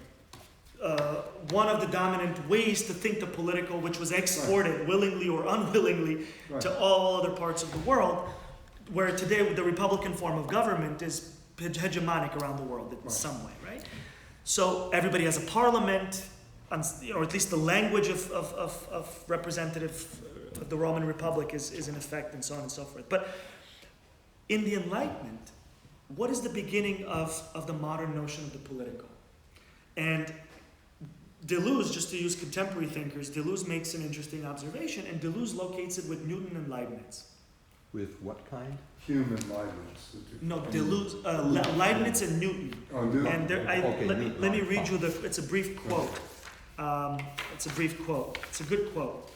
[SPEAKER 1] one of the dominant ways to think the political, which was exported willingly or unwillingly
[SPEAKER 3] Right.
[SPEAKER 1] to all other parts of the world. where today the Republican form of government is hegemonic around the world in some way, right? So everybody has a parliament, or at least the language of representative of the Roman Republic is in effect, and so on and so forth. But in the Enlightenment, what is the beginning of the modern notion of the political? And Deleuze, just to use contemporary thinkers, Deleuze makes an interesting observation, and Deleuze locates it with Newton and Leibniz.
[SPEAKER 2] With what kind?
[SPEAKER 3] Human Leibniz.
[SPEAKER 1] No, Deleuze, Leibniz and Newton.
[SPEAKER 3] Oh, Newton.
[SPEAKER 1] And there,
[SPEAKER 2] Okay,
[SPEAKER 1] let me read you it's a brief quote. It's a brief quote. It's a good quote.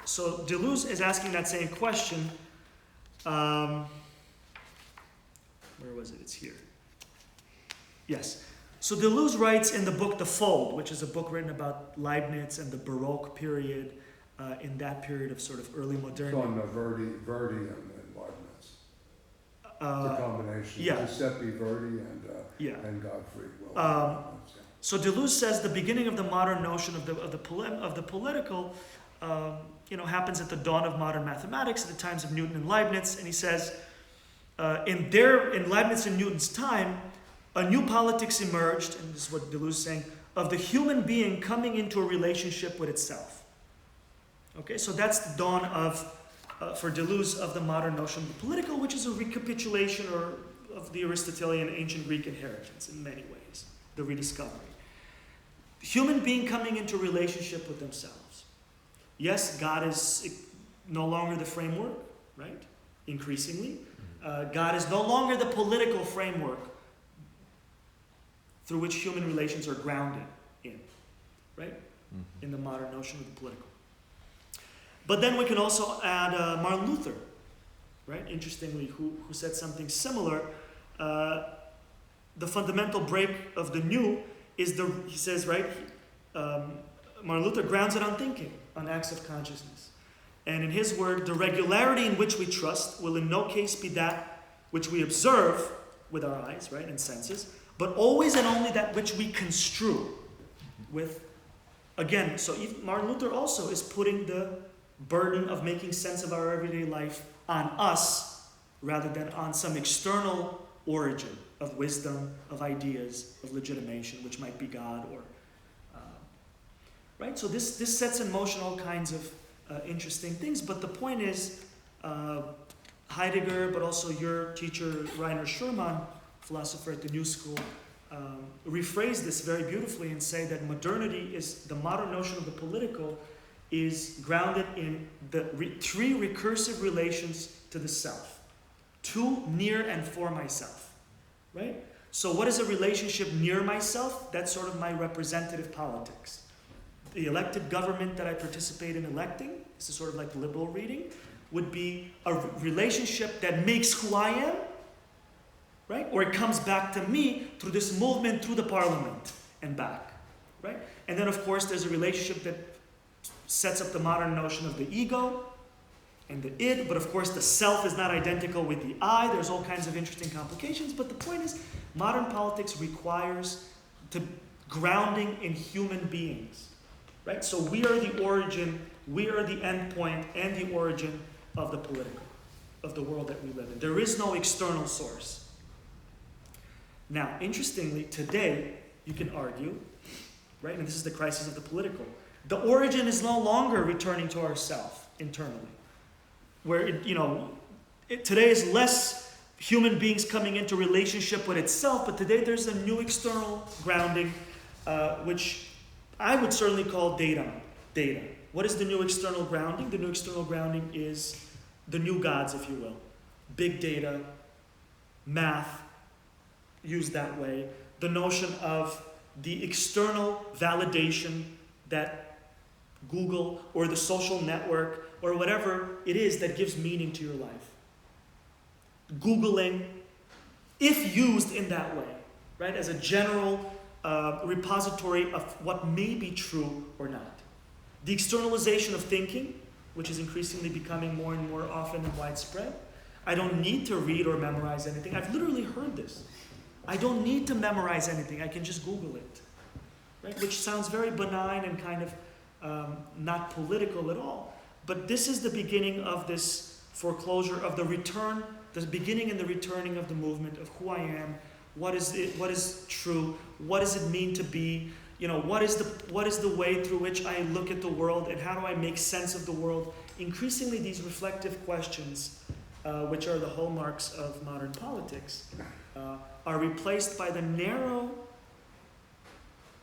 [SPEAKER 1] So Deleuze is asking that same question. Where was it? It's here. Yes. So Deleuze writes in the book The Fold, which is a book written about Leibniz and the Baroque period, in that period of sort of early modernity.
[SPEAKER 3] It's on Verdi and Leibniz. The combination.
[SPEAKER 1] Yeah.
[SPEAKER 3] Giuseppe Verdi and Gottfried Wilhelm Leibniz.
[SPEAKER 1] So Deleuze says the beginning of the modern notion of the political, happens at the dawn of modern mathematics, at the times of Newton and Leibniz, and he says, in Leibniz and Newton's time, a new politics emerged, and this is what Deleuze is saying, of the human being coming into a relationship with itself. Okay, so that's the dawn for Deleuze, of the modern notion of the political, which is a recapitulation of the Aristotelian ancient Greek inheritance in many ways, the rediscovery. Human being coming into relationship with themselves. Yes, God is no longer the framework, right? Increasingly. God is no longer the political framework through which human relations are grounded in, right? Mm-hmm. In the modern notion of the political. But then we can also add Martin Luther, right? Interestingly, who said something similar. The fundamental break of the new is he says, right? Martin Luther grounds it on thinking, on acts of consciousness. And in his word, the regularity in which we trust will in no case be that which we observe with our eyes, right, and senses, but always and only that which we construe with, again, so Martin Luther also is putting the burden of making sense of our everyday life on us rather than on some external origin of wisdom, of ideas, of legitimation, which might be God or, right? So this sets in motion all kinds of interesting things, but the point is, Heidegger, but also your teacher, Rainer Schurman, philosopher at the New School, rephrase this very beautifully and say that modernity is, the modern notion of the political is grounded in the three recursive relations to the self. To, near, and for myself, right? So what is a relationship near myself? That's sort of my representative politics. The elected government that I participate in electing, this is sort of like liberal reading, would be a relationship that makes who I am, right? Or it comes back to me through this movement through the parliament and back, right? And then, of course, there's a relationship that sets up the modern notion of the ego and the id, but of course the self is not identical with the I. There's all kinds of interesting complications, but the point is, modern politics requires the grounding in human beings, right? So we are the origin, we are the end point and the origin of the political, of the world that we live in. There is no external source. Now, interestingly, today, you can argue, right, and this is the crisis of the political, the origin is no longer returning to ourself internally. Where, today is less human beings coming into relationship with itself, but today there's a new external grounding, which I would certainly call data. What is the new external grounding? The new external grounding is the new gods, if you will. Big data, math, used that way. The notion of the external validation that Google or the social network or whatever it is that gives meaning to your life. Googling, if used in that way, right, as a general repository of what may be true or not. The externalization of thinking, which is increasingly becoming more and more often and widespread. I don't need to read or memorize anything. I've literally heard this. I don't need to memorize anything. I can just Google it, right? Which sounds very benign and kind of not political at all. But this is the beginning of this foreclosure of the return, the beginning and the returning of the movement of who I am, what is true, what does it mean to be, what is the way through which I look at the world, and how do I make sense of the world. Increasingly, these reflective questions, which are the hallmarks of modern politics, are replaced by the narrow,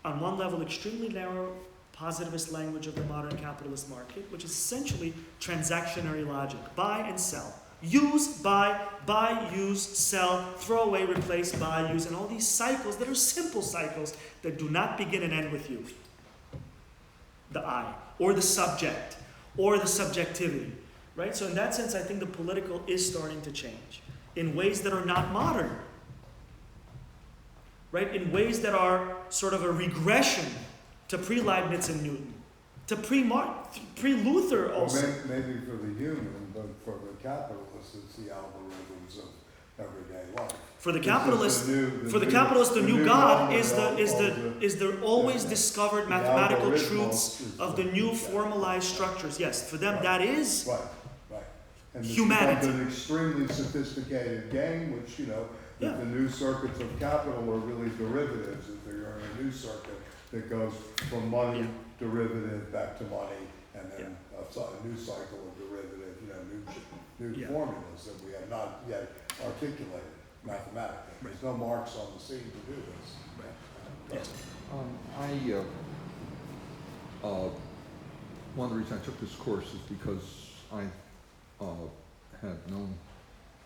[SPEAKER 1] on one level, extremely narrow positivist language of the modern capitalist market, which is essentially transactionary logic. Buy and sell. Use, buy, use, sell, throw away, replace, buy, use, and all these cycles that are simple cycles that do not begin and end with you. The I, or the subject, or the subjectivity, right? So in that sense, I think the political is starting to change in ways that are not modern, right? In ways that are sort of a regression to pre-Leibniz and Newton, to pre-Luther also.
[SPEAKER 3] Well, maybe for the human, but for the capitalist, it's the algorithms of everyday life.
[SPEAKER 1] For the capitalist, the new God is the always discovered mathematical truths of the new formalized structures. Yes, for them that is
[SPEAKER 3] right. And
[SPEAKER 1] humanity.
[SPEAKER 3] It's an extremely sophisticated game, which the new circuits of capital are really derivatives. If you're in a new circuit that goes from money derivative back to money, and then a new cycle of derivative, new formulas that we have not yet articulated mathematically. There's no Marx on the scene to do this.
[SPEAKER 2] One of the reasons I took this course is because I had known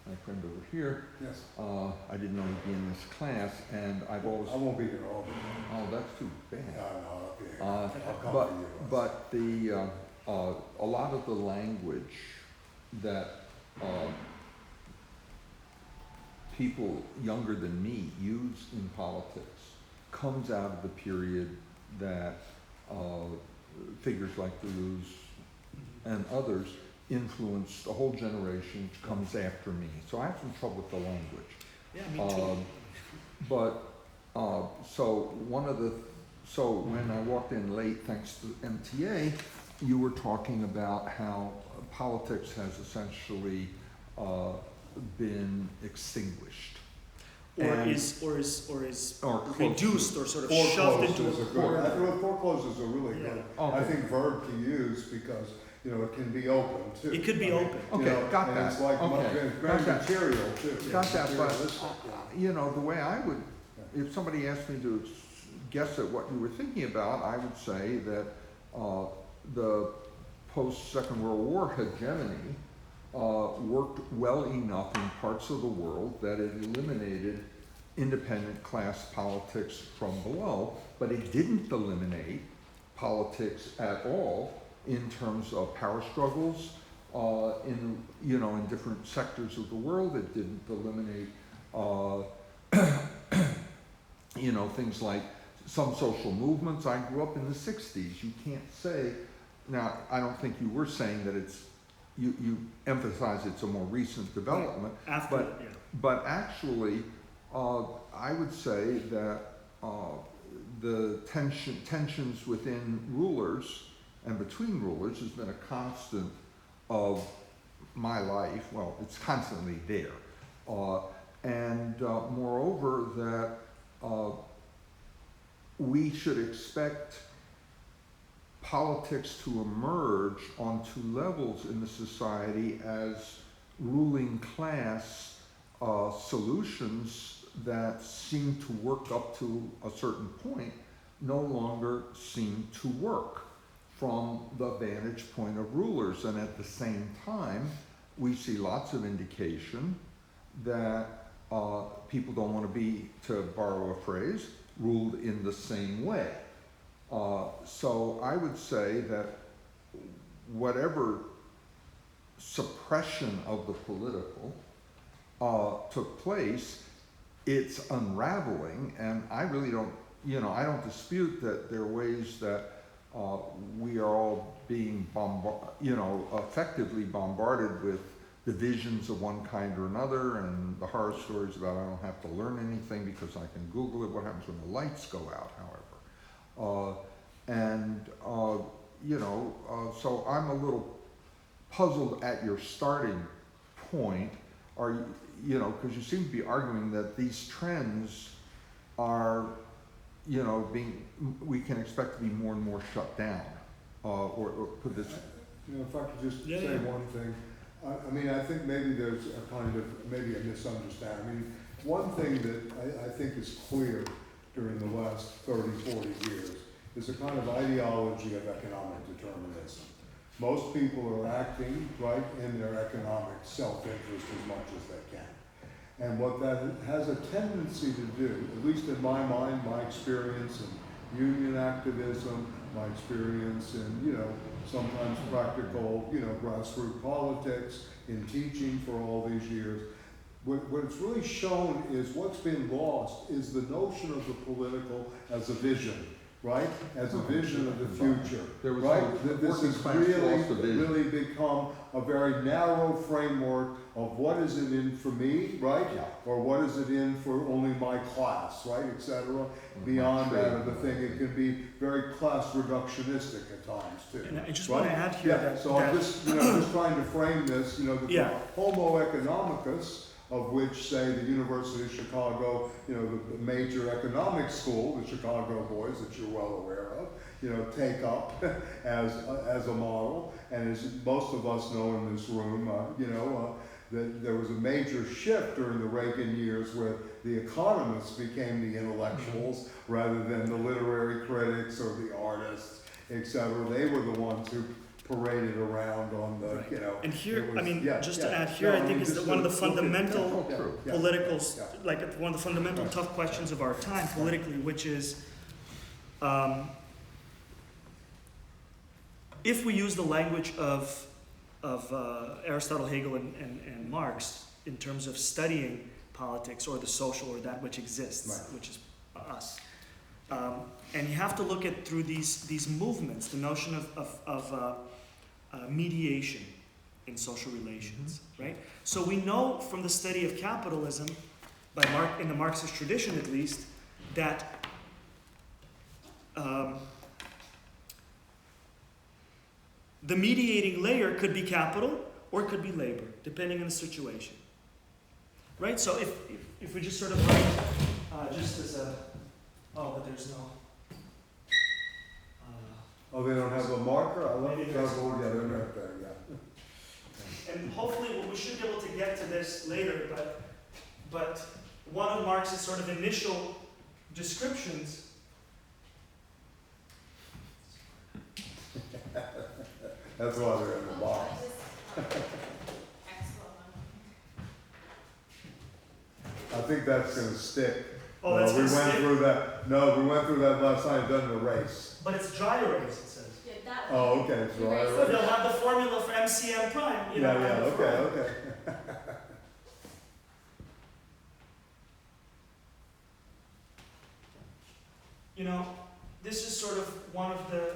[SPEAKER 2] my friend over here.
[SPEAKER 3] Yes.
[SPEAKER 2] I didn't know he'd be in this class, and I've always.
[SPEAKER 3] I won't be here all the time.
[SPEAKER 2] Oh, that's too bad.
[SPEAKER 3] I'll be here. I'll come for you.
[SPEAKER 2] But a lot of the language that people younger than me use in politics comes out of the period that figures like Deleuze and others influenced a whole generation which comes after me. So I have some trouble with the language.
[SPEAKER 1] Yeah, me too.
[SPEAKER 2] So when I walked in late, thanks to MTA, you were talking about how politics has essentially been extinguished.
[SPEAKER 1] Or is reduced or sort of shoved into a corner.
[SPEAKER 3] Foreclosures are really good.
[SPEAKER 2] Okay.
[SPEAKER 3] I think verb to use because it can be open too.
[SPEAKER 1] It could be open.
[SPEAKER 2] Okay, got
[SPEAKER 3] and
[SPEAKER 2] that.
[SPEAKER 3] it's like very material too.
[SPEAKER 2] Got that, but the way I would, if somebody asked me to guess at what you were thinking about, I would say that the post-Second World War hegemony worked well enough in parts of the world that it eliminated independent class politics from below, but it didn't eliminate politics at all in terms of power struggles in different sectors of the world. It didn't eliminate things like some social movements. I grew up in the 60s. You can't say, now I don't think you were saying that it's, you emphasize it's a more recent development, but actually I would say that the tensions within rulers and between rulers has been a constant of my life. Well, it's constantly there. Moreover, that we should expect politics to emerge on two levels in the society as ruling class solutions that seem to work up to a certain point no longer seem to work from the vantage point of rulers. And at the same time, we see lots of indication that people don't want to be, to borrow a phrase, ruled in the same way. So I would say that whatever suppression of the political took place, it's unraveling, and I really don't, I don't dispute that there are ways that we are all being effectively bombarded with divisions of one kind or another, and the horror stories about I don't have to learn anything because I can Google it. What happens when the lights go out, however? So I'm a little puzzled at your starting point, are you know, because you seem to be arguing that these trends are, you know, we can expect to be more and more shut down, or put this.
[SPEAKER 3] You know, if I could just
[SPEAKER 1] Yeah,
[SPEAKER 3] say
[SPEAKER 1] yeah.
[SPEAKER 3] one thing. I mean, I think maybe there's a kind of, maybe a misunderstanding. I mean, one thing that I think is clear during the last 30, 40 years is a kind of ideology of economic determinism. Most people are acting, right, in their economic self-interest as much as they can. And what that has a tendency to do, at least in my mind, my experience in union activism, my experience in, you know, sometimes practical, you know, grassroots politics, in teaching for all these years, what it's really shown is what's been lost is the notion of the political as a vision, right? As a vision of the future,
[SPEAKER 2] There was
[SPEAKER 3] right? That this
[SPEAKER 2] working
[SPEAKER 3] has
[SPEAKER 2] class lost the vision.
[SPEAKER 3] really become a very narrow framework of what is it in for me, right?
[SPEAKER 2] Yeah.
[SPEAKER 3] Or what is it in for only my class, right, et cetera. Beyond that of the thing, it can be very class reductionistic at times too.
[SPEAKER 1] And I just
[SPEAKER 3] right?
[SPEAKER 1] want to add here
[SPEAKER 3] Yeah,
[SPEAKER 1] that,
[SPEAKER 3] so I'm just, you know, just trying to frame this, you know, the
[SPEAKER 1] Yeah.
[SPEAKER 3] Homo economicus, of which, say, the University of Chicago, you know, the major economic school, the Chicago boys that you're well aware of, you know, take up as a model. And as most of us know in this room, you know, that there was a major shift during the Reagan years where the economists became the intellectuals rather than the literary critics or the artists, et cetera. They were the ones who paraded around on the,
[SPEAKER 1] Right.
[SPEAKER 3] you know.
[SPEAKER 1] and here,
[SPEAKER 3] it was-
[SPEAKER 1] I mean,
[SPEAKER 3] yeah,
[SPEAKER 1] just
[SPEAKER 3] yeah.
[SPEAKER 1] to add here,
[SPEAKER 3] No,
[SPEAKER 1] I think
[SPEAKER 3] mean,
[SPEAKER 1] is
[SPEAKER 3] just
[SPEAKER 1] that one of the
[SPEAKER 3] to look at-
[SPEAKER 1] fundamental
[SPEAKER 3] yeah, yeah,
[SPEAKER 1] political,
[SPEAKER 3] yeah.
[SPEAKER 1] like one of the fundamental
[SPEAKER 3] Right.
[SPEAKER 1] tough questions of our time politically, which is, if we use the language of Aristotle, Hegel, and Marx in terms of studying politics or the social or that which exists,
[SPEAKER 3] Right.
[SPEAKER 1] which is us, and you have to look at through these movements, the notion of mediation in social relations, right? So we know from the study of capitalism, in the Marxist tradition at least, that the mediating layer could be capital or it could be labor, depending on the situation, right? So if we just sort of write, just as a, but there's no.
[SPEAKER 3] Oh, they don't have a marker? I love
[SPEAKER 1] Maybe
[SPEAKER 3] it.
[SPEAKER 1] there's a
[SPEAKER 3] Oh, yeah,
[SPEAKER 1] marker.
[SPEAKER 3] they're right there, yeah.
[SPEAKER 1] And hopefully, we should be able to get to this later, but one of Marx's sort of initial descriptions.
[SPEAKER 3] That's why they're in the box. I think that's gonna stick.
[SPEAKER 1] Oh, that's
[SPEAKER 3] we
[SPEAKER 1] gonna
[SPEAKER 3] went
[SPEAKER 1] stick?
[SPEAKER 3] through that. No, we went through that last time. It doesn't erase.
[SPEAKER 1] But it's dry erase, it says.
[SPEAKER 3] Oh, okay. So I
[SPEAKER 1] So they'll have the formula for MCM prime, you know.
[SPEAKER 3] yeah,
[SPEAKER 1] and the
[SPEAKER 3] okay,
[SPEAKER 1] prime.
[SPEAKER 3] okay.
[SPEAKER 1] You know, this is sort of one of the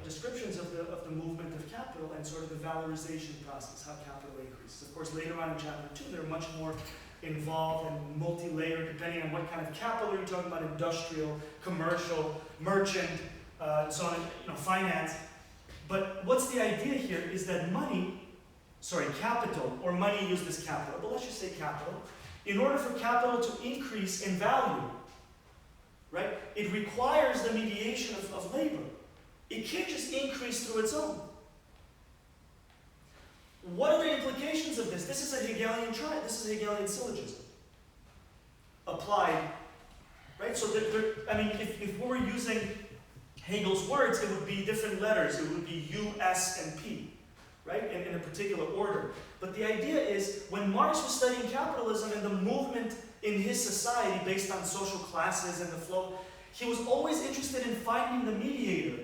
[SPEAKER 1] descriptions of the movement of capital and sort of the valorization process, how capital increases. Of course, later on in chapter 2, they're much more involved and multi-layered, depending on what kind of capital you're talking about: industrial, commercial, merchant, and so on, finance. But what's the idea here is that capital, or money used as capital, but let's just say capital, in order for capital to increase in value, right, it requires the mediation of labor. It can't just increase through its own. What are the implications of this? This is a Hegelian this is a Hegelian syllogism applied, right? So if we were using Hegel's words, it would be different letters. It would be U, S, and P, right? In a particular order. But the idea is, when Marx was studying capitalism and the movement in his society based on social classes and the flow, he was always interested in finding the mediator,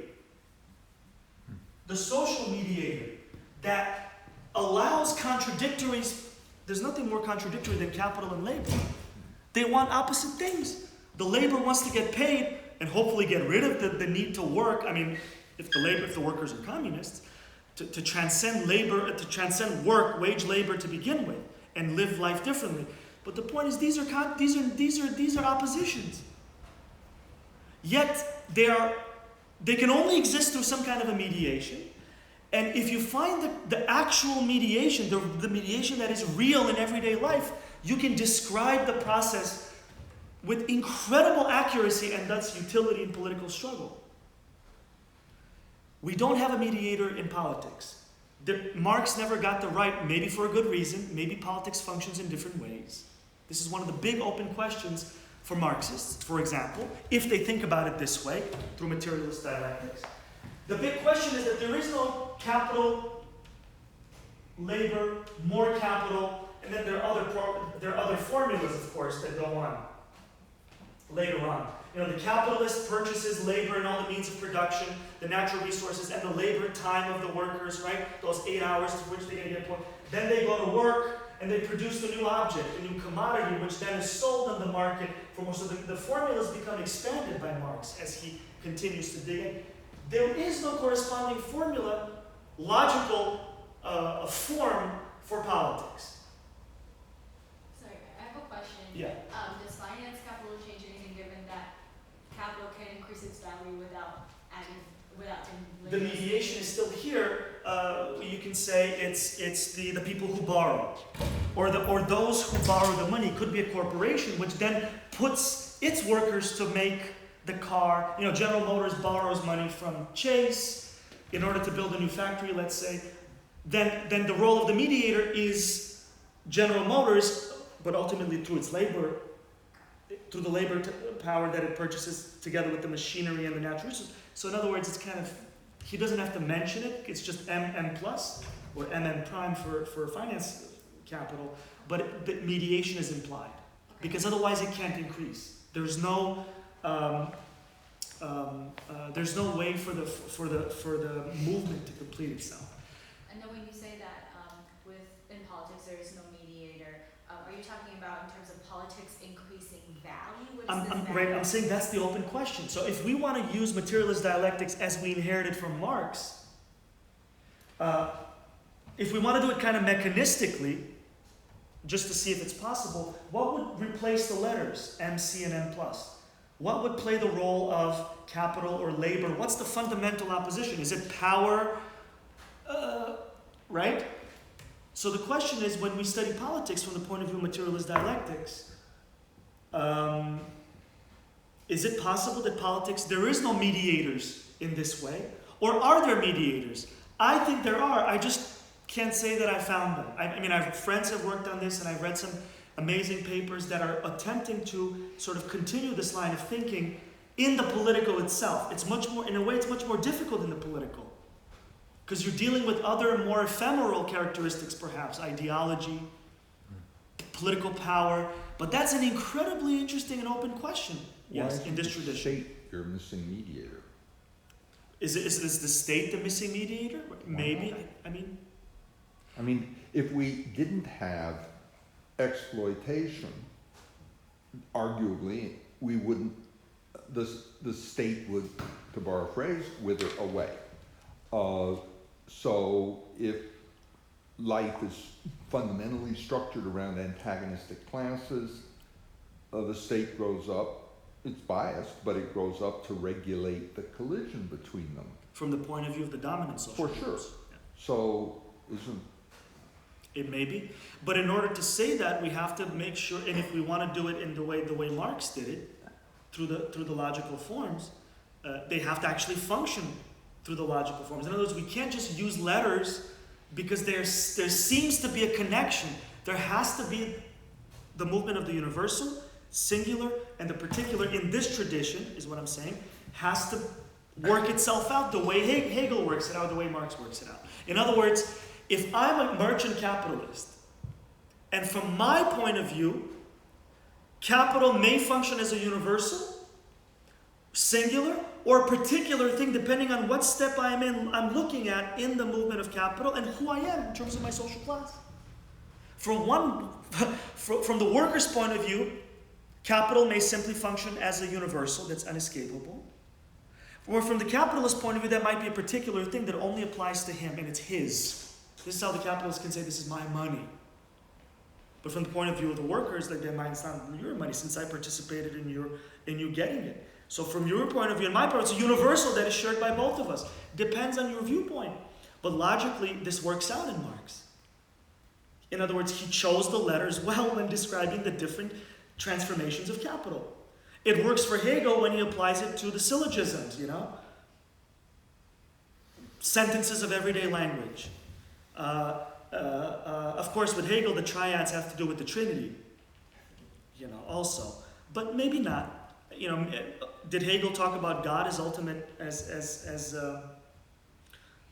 [SPEAKER 1] the social mediator, that allows contradictories. There's nothing more contradictory than capital and labor. They want opposite things. The labor wants to get paid and hopefully get rid of the need to work. I mean, if the workers are communists, to transcend labor, to transcend work, wage labor to begin with, and live life differently. But the point is, these are oppositions. Yet they can only exist through some kind of a mediation, And if you find the actual mediation, the mediation that is real in everyday life, you can describe the process with incredible accuracy and thus utility in political struggle. We don't have a mediator in politics. Marx never got the right, maybe for a good reason, maybe politics functions in different ways. This is one of the big open questions for Marxists, for example, if they think about it this way, through materialist dialectics. The big question is that there is no capital, labor, more capital, and then there are other formulas, of course, that go on later on. You know, the capitalist purchases labor and all the means of production, the natural resources, and the labor time of the workers, right? Those 8 hours to which they're going to get paid. Then they go to work and they produce the new object, the new commodity, which then is sold on the market for more. So the formulas become expanded by Marx as he continues to dig in. There is no corresponding formula, logical form for politics.
[SPEAKER 4] Sorry, I have a question.
[SPEAKER 1] Yeah.
[SPEAKER 4] Does finance capital change anything given that capital can increase its value without
[SPEAKER 1] The mediation is still here. You can say it's the people who borrow, or those who borrow the money. Could be a corporation which then puts its workers to make the car. You know, General Motors borrows money from Chase in order to build a new factory, let's say. Then the role of the mediator is General Motors, but ultimately through its labor, through the labor power that it purchases together with the machinery and the natural resources. So in other words, it's kind of, he doesn't have to mention it. It's just MM plus or MM prime for finance capital, but the mediation is implied because otherwise it can't increase. There's no way for the movement to complete itself.
[SPEAKER 4] And then when you say that in politics there is no mediator, are you talking about in terms of politics increasing value? What is this value?
[SPEAKER 1] Right, I'm saying that's the open question. So if we want to use materialist dialectics as we inherited from Marx, if we want to do it kind of mechanistically, just to see if it's possible, what would replace the letters MC and M plus? What would play the role of capital or labor? What's the fundamental opposition? Is it power? Right? So the question is, when we study politics from the point of view of materialist dialectics, is it possible that politics, there is no mediators in this way? Or are there mediators? I think there are. I just can't say that I found them. I mean, friends have worked on this, and I've read some amazing papers that are attempting to sort of continue this line of thinking in the political itself. It's much more, in a way, it's much more difficult in the political. Because you're dealing with other more ephemeral characteristics, perhaps, ideology, political power. But that's an incredibly interesting and open question. Yes, in this tradition.
[SPEAKER 2] State your missing mediator?
[SPEAKER 1] Is the state the missing mediator? Maybe.
[SPEAKER 2] I mean, if we didn't have exploitation, arguably, we wouldn't, the state would, to borrow a phrase, wither away. So if life is fundamentally structured around antagonistic classes, the state grows up, it's biased, but it grows up to regulate the collision between them.
[SPEAKER 1] From the point of view of the dominant social
[SPEAKER 2] For sure.
[SPEAKER 1] groups. Yeah.
[SPEAKER 2] So isn't...
[SPEAKER 1] It may be. But in order to say that, we have to make sure, and if we want to do it in the way Marx did it, through the logical forms, they have to actually function through the logical forms. In other words, we can't just use letters because there seems to be a connection. There has to be the movement of the universal, singular, and the particular in this tradition, is what I'm saying, has to work itself out the way Hegel works it out, the way Marx works it out. In other words, if I'm a merchant capitalist, and from my point of view, capital may function as a universal, singular, or a particular thing, depending on what step I'm looking at in the movement of capital and who I am in terms of my social class. From the worker's point of view, capital may simply function as a universal that's inescapable. Or from the capitalist point of view, that might be a particular thing that only applies to him and it's his. This is how the capitalist can say, this is my money. But from the point of view of the workers, like, it's not your money since I participated in you getting it. So from your point of view and my point, it's a universal that is shared by both of us. Depends on your viewpoint. But logically, this works out in Marx. In other words, he chose the letters well when describing the different transformations of capital. It works for Hegel when he applies it to the syllogisms, sentences of everyday language. Of course, with Hegel, the triads have to do with the Trinity, also. But maybe not. Did Hegel talk about God as ultimate,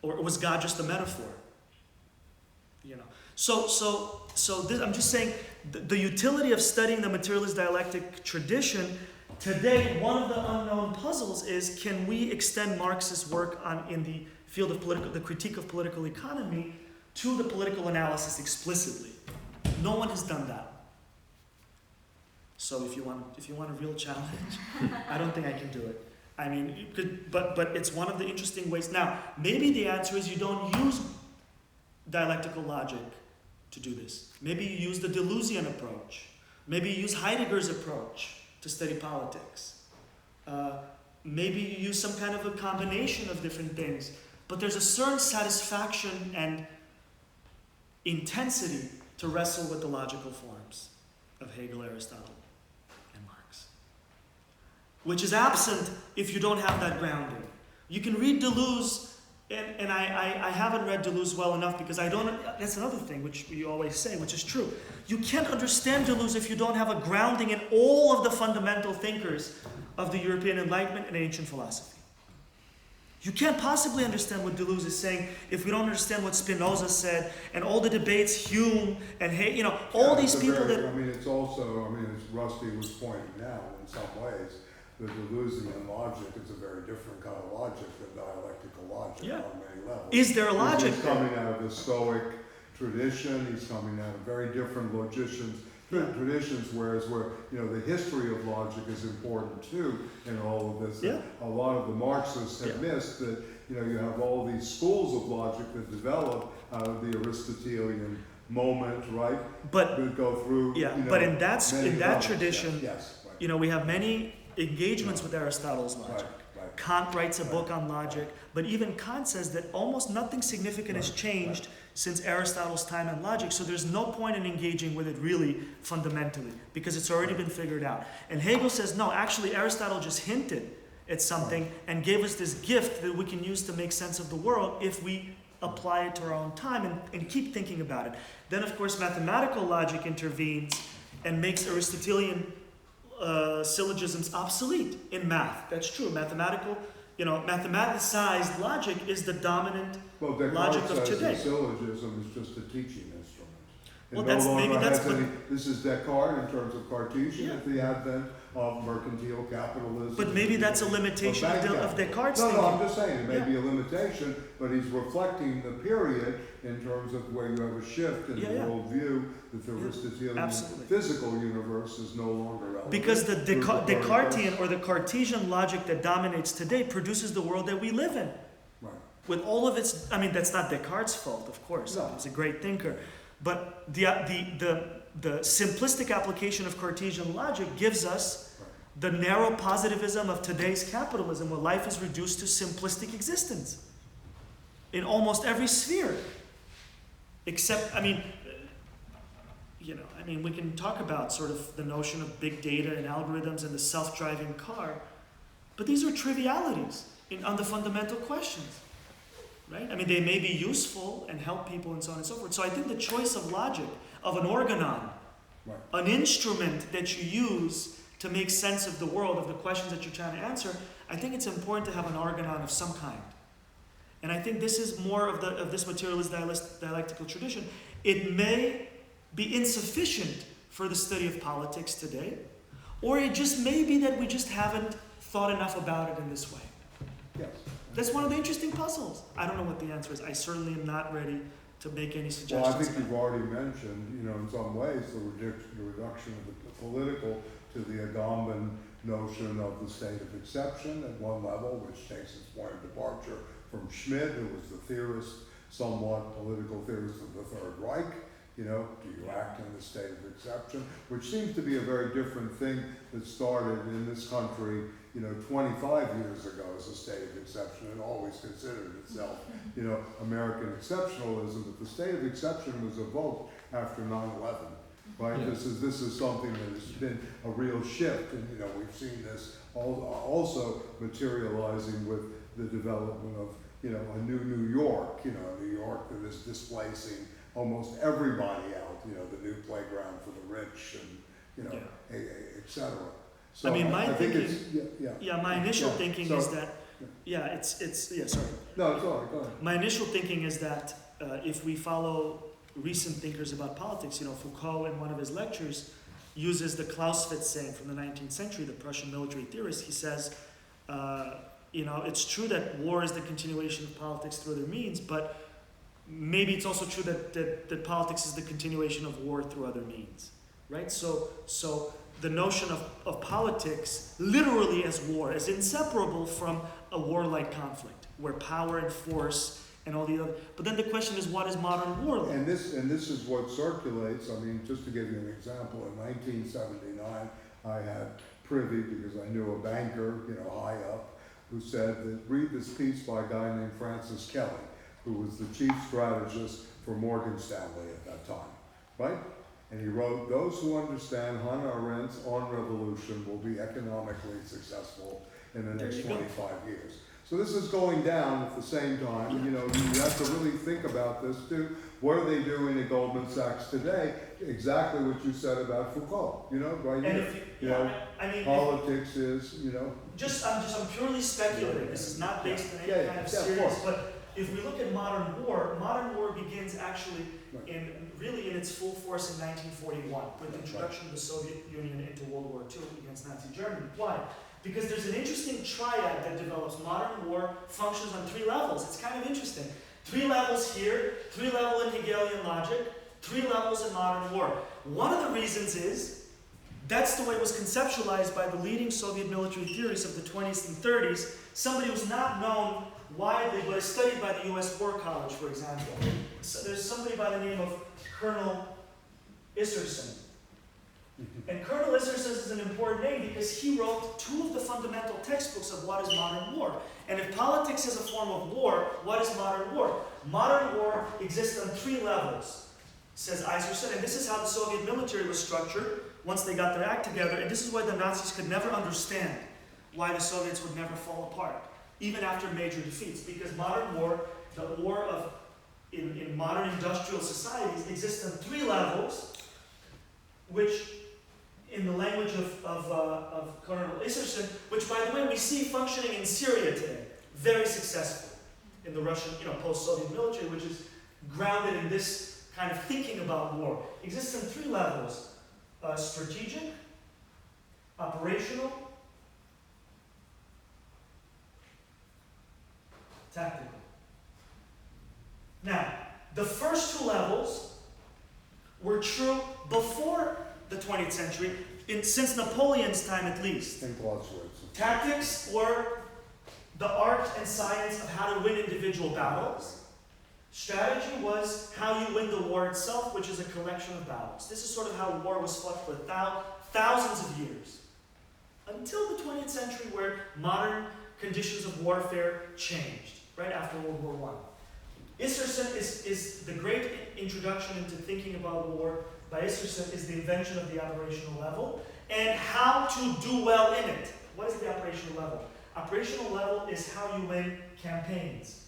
[SPEAKER 1] or was God just a metaphor? So this, I'm just saying, the utility of studying the materialist dialectic tradition, today, one of the unknown puzzles is, can we extend Marx's work in the field of the critique of political economy to the political analysis explicitly? No one has done that. So if you want a real challenge, I don't think I can do it. I mean, but it's one of the interesting ways. Now, maybe the answer is you don't use dialectical logic to do this. Maybe you use the Deleuzian approach. Maybe you use Heidegger's approach to study politics. Maybe you use some kind of a combination of different things. But there's a certain satisfaction and intensity to wrestle with the logical forms of Hegel, Aristotle, and Marx, which is absent if you don't have that grounding. You can read Deleuze, and I haven't read Deleuze well enough because I don't, that's another thing which you always say, which is true. You can't understand Deleuze if you don't have a grounding in all of the fundamental thinkers of the European Enlightenment and ancient philosophy. You can't possibly understand what Deleuze is saying if we don't understand what Spinoza said and all the debates Hume and all these people that.
[SPEAKER 3] It's also, as Rusty was pointing out, in some ways, the Deleuzian logic is a very different kind of logic than dialectical logic on many levels.
[SPEAKER 1] Is there a logic?
[SPEAKER 3] He's coming out of the Stoic tradition. He's coming out of very different logicians. Traditions, whereas the history of logic is important too in all of this.
[SPEAKER 1] Yeah.
[SPEAKER 3] A lot of the Marxists have missed that. You have all these schools of logic that develop out of the Aristotelian moment, right?
[SPEAKER 1] But
[SPEAKER 3] that go through.
[SPEAKER 1] But in that tradition,
[SPEAKER 3] yes, right.
[SPEAKER 1] We have many engagements with Aristotle's logic.
[SPEAKER 3] Right.
[SPEAKER 1] Kant writes a book on logic, but even Kant says that almost nothing significant has changed since Aristotle's time in logic, so there's no point in engaging with it really fundamentally, because it's already been figured out. And Hegel says, no, actually Aristotle just hinted at something and gave us this gift that we can use to make sense of the world if we apply it to our own time and keep thinking about it. Then, of course, mathematical logic intervenes and makes Aristotelian syllogisms obsolete in math. That's true. Mathematicized logic is the dominant logic of today.
[SPEAKER 3] The syllogism is just a teaching instrument. This is Descartes in terms of Cartesian at the advent of mercantile capitalism.
[SPEAKER 1] But maybe that's a limitation of Descartes' thinking.
[SPEAKER 3] No, I'm just saying it may be a limitation, but he's reflecting the period in terms of where you have a shift in the worldview that the Aristotelian physical universe is no longer relevant.
[SPEAKER 1] Because the Descartian or the Cartesian logic that dominates today produces the world that we live in.
[SPEAKER 3] Right.
[SPEAKER 1] With all of its, that's not Descartes' fault, of course.
[SPEAKER 3] No.
[SPEAKER 1] He's a great thinker. But the simplistic application of Cartesian logic gives us the narrow positivism of today's capitalism, where life is reduced to simplistic existence in almost every sphere. Except, we can talk about sort of the notion of big data and algorithms and the self-driving car, but these are trivialities on the fundamental questions, right? They may be useful and help people and so on and so forth. So I think the choice of logic, of an organon, an instrument that you use to make sense of the world, of the questions that you're trying to answer, I think it's important to have an organon of some kind. And I think this is more of this materialist dialectical tradition. It may be insufficient for the study of politics today, or it just may be that we just haven't thought enough about it in this way.
[SPEAKER 3] Yes.
[SPEAKER 1] That's one of the interesting puzzles. I don't know what the answer is. I certainly am not ready to make any suggestions.
[SPEAKER 3] Well, I think you've already mentioned, in some ways, the reduction of the political to the Agamben notion of the state of exception at one level, which takes its point of departure from Schmidt, who was the somewhat political theorist of the Third Reich. Do you act in the state of exception? Which seems to be a very different thing that started in this country 25 years ago as a state of exception and always considered itself, American exceptionalism, but the state of exception was evoked after 9/11, right?
[SPEAKER 2] Yeah.
[SPEAKER 3] This is something that has been a real shift, and we've seen this also materializing with the development of a new York, New York that is displacing almost everybody out, the new playground for the rich and et cetera. So
[SPEAKER 1] I mean, my
[SPEAKER 3] think
[SPEAKER 1] thinking-
[SPEAKER 3] it's
[SPEAKER 1] my initial
[SPEAKER 3] Yeah,
[SPEAKER 1] thinking
[SPEAKER 3] so-
[SPEAKER 1] is that, sorry.
[SPEAKER 3] No, it's all right, go ahead.
[SPEAKER 1] My initial thinking is that if we follow recent thinkers about politics, Foucault in one of his lectures uses the Clausewitz saying from the 19th century, the Prussian military theorist. He says, it's true that war is the continuation of politics through other means, but maybe it's also true that politics is the continuation of war through other means, right? So the notion of politics, literally as war, is inseparable from a warlike conflict, where power and force and all the other. But then the question is, what is modern war like?
[SPEAKER 3] And this is what circulates. I mean, just to give you an example, in 1979, I had privy, because I knew a banker, high up, who said that read this piece by a guy named Francis Kelly, who was the chief strategist for Morgan Stanley at that time, right? And he wrote, those who understand Hannah Arendt's On Revolution will be economically successful in the next 25 years. So this is going down at the same time. You have to really think about this too. What are they doing at Goldman Sachs today? Exactly what you said about Foucault, right
[SPEAKER 1] And
[SPEAKER 3] here. Politics is,
[SPEAKER 1] I'm purely speculating. This is not based on any kind of
[SPEAKER 3] of
[SPEAKER 1] serious,
[SPEAKER 3] course.
[SPEAKER 1] but if we look at modern war begins actually in its full force in 1941 with the introduction of the Soviet Union into World War II against Nazi Germany. Why? Because there's an interesting triad that develops. Modern war functions on 3 levels. It's kind of interesting. 3 levels here, 3 levels in Hegelian logic, 3 levels in modern war. One of the reasons is that's the way it was conceptualized by the leading Soviet military theorists of the 20s and 30s. Somebody who's not known widely, but is studied by the U.S. War College, for example. So there's somebody by the name of Colonel Isserson. And Colonel Isserson is an important name because he wrote 2 of the fundamental textbooks of what is modern war. And if politics is a form of war, what is modern war? Modern war exists on 3 levels, says Isserson, and this is how the Soviet military was structured once they got their act together, and this is why the Nazis could never understand why the Soviets would never fall apart, even after major defeats, because modern war, the war in modern industrial societies, exists on 3 levels, which, in the language of Colonel Isserson, which, by the way, we see functioning in Syria today, very successful in the Russian, post-Soviet military, which is grounded in this kind of thinking about war. Exists on 3 levels: strategic, operational, tactical. Now, the first 2 levels were true before the 20th century, since Napoleon's time at least.
[SPEAKER 3] And Clausewitz.
[SPEAKER 1] Tactics were the art and science of how to win individual battles. Strategy was how you win the war itself, which is a collection of battles. This is sort of how war was fought for thousands of years. Until the 20th century, where modern conditions of warfare changed, right after World War I. Isserson is the great introduction into thinking about war. By Isserson is the invention of the operational level and how to do well in it. What is the operational level? Operational level is how you win campaigns.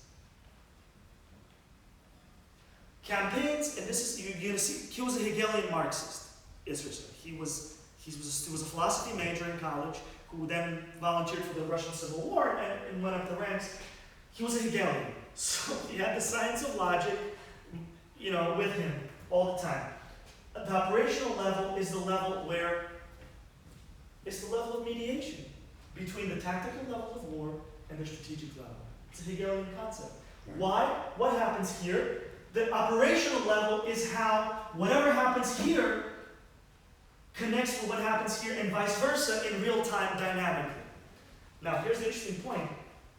[SPEAKER 1] Campaigns, and this is, you're going to see, he was a Hegelian Marxist, Isserson. He was a philosophy major in college who then volunteered for the Russian Civil War and went up the ranks. He was a Hegelian, so he had the science of logic, with him all the time. The operational level is the level where it's the level of mediation between the tactical level of war and the strategic level. It's a Hegelian concept. Why? What happens here? The operational level is how whatever happens here connects with what happens here and vice versa in real time dynamically. Now, here's the interesting point.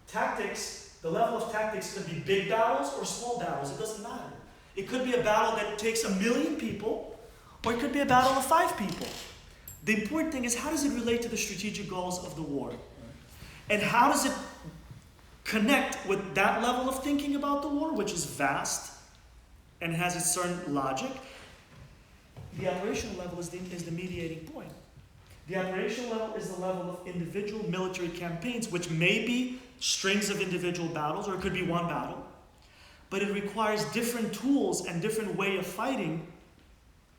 [SPEAKER 1] Tactics, the level of tactics could be big battles or small battles. It doesn't matter. It could be a battle that takes 1 million people, or it could be a battle of 5 people. The important thing is, how does it relate to the strategic goals of the war? And how does it connect with that level of thinking about the war, which is vast and has its certain logic? The operational level is the mediating point. The operational level is the level of individual military campaigns, which may be strings of individual battles, or it could be one battle. But it requires different tools and different way of fighting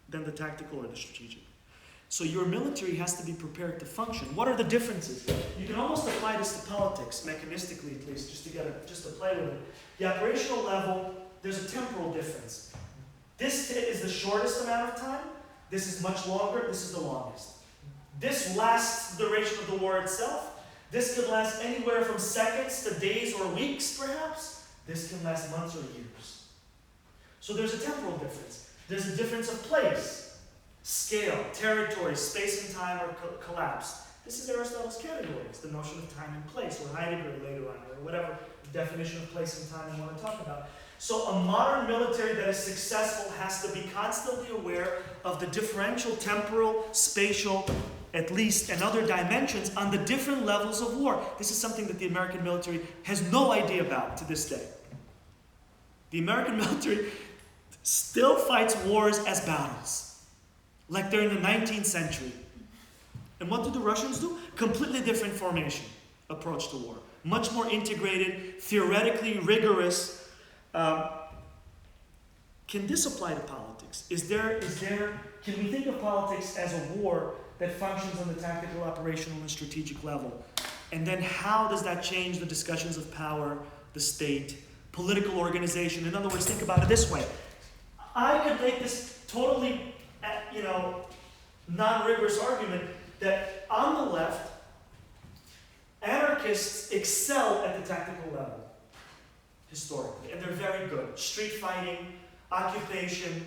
[SPEAKER 1] than the tactical or the strategic. So your military has to be prepared to function. What are the differences? You can almost apply this to politics, mechanistically at least, just to play with it. The operational level, there's a temporal difference. This is the shortest amount of time. This is much longer. This is the longest. This lasts the duration of the war itself. This could last anywhere from seconds to days or weeks, perhaps. This can last months or years. So there's a temporal difference. There's a difference of place, scale, territory, space and time are collapsed. This is Aristotle's categories, the notion of time and place, or Heidegger later on, or whatever definition of place and time you want to talk about. So a modern military that is successful has to be constantly aware of the differential temporal, spatial, at least, and other dimensions on the different levels of war. This is something that the American military has no idea about to this day. The American military still fights wars as battles, like they're in the 19th century. And what do the Russians do? Completely different formation, approach to war. Much more integrated, theoretically rigorous. Can this apply to politics? Can we think of politics as a war that functions on the tactical, operational, and strategic level? And then how does that change the discussions of power, the state, political organization? In other words, think about it this way. I could make this totally, non-rigorous argument that on the left, anarchists excel at the tactical level, historically, and they're very good. Street fighting, occupation,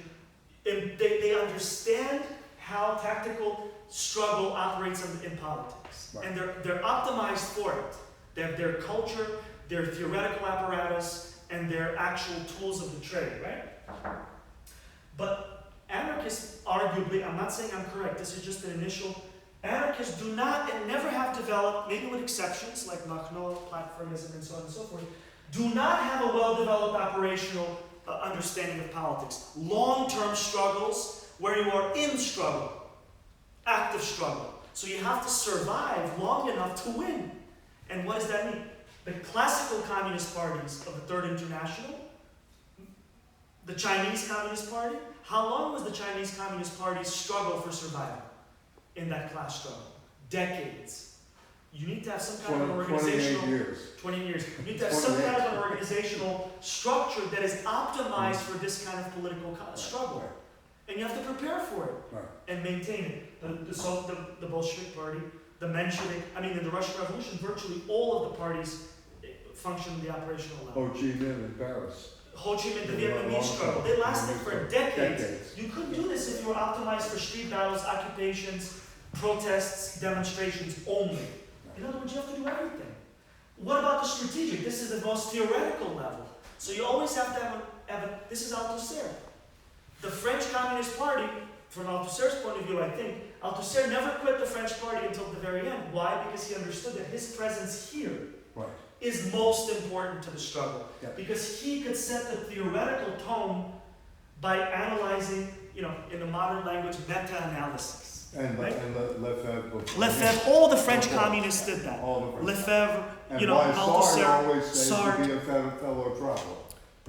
[SPEAKER 1] and they understand how tactical struggle operates in politics. Right. And they're optimized for it. They have their culture, their theoretical apparatus, and their actual tools of the trade, right? But anarchists, arguably, I'm not saying I'm correct, this is just an initial, anarchists do not and never have developed, maybe with exceptions like Machno, platformism, and so on and so forth, do not have a well-developed operational understanding of politics. Long-term struggles where you are in struggle, active struggle. So you have to survive long enough to win. And what does that mean? The classical communist parties of the Third International, the Chinese Communist Party, how long was the Chinese Communist Party's struggle for survival in that class struggle? Decades. You need to have some kind of an organizational...
[SPEAKER 3] 28 years.
[SPEAKER 1] 20 years. You need to have some kind of an organizational structure that is optimized for this kind of political struggle. And you have to prepare for it and maintain it. The Bolshevik Party, the Menshevik, in the Russian Revolution, virtually all of the parties function at the operational level.
[SPEAKER 3] Ho Chi Minh in Paris.
[SPEAKER 1] Ho Chi Minh, the Vietnamese struggle. They lasted for decades. You couldn't do this if you were optimized for street battles, occupations, protests, demonstrations only. In other words, you have to do everything. What about the strategic? This is the most theoretical level. So you always have to have this is Althusser. The French Communist Party, from Althusser's point of view, I think, Althusser never quit the French Party until the very end. Why? Because he understood that his presence here is most important to the struggle. Yeah. Because he could set the theoretical tone by analyzing, in the modern language, meta-analysis.
[SPEAKER 3] And Lefebvre.
[SPEAKER 1] Lefebvre, all the French communists did that. Lefebvre,
[SPEAKER 3] Althusser always said
[SPEAKER 1] Sartre.
[SPEAKER 3] to be a fellow traveler.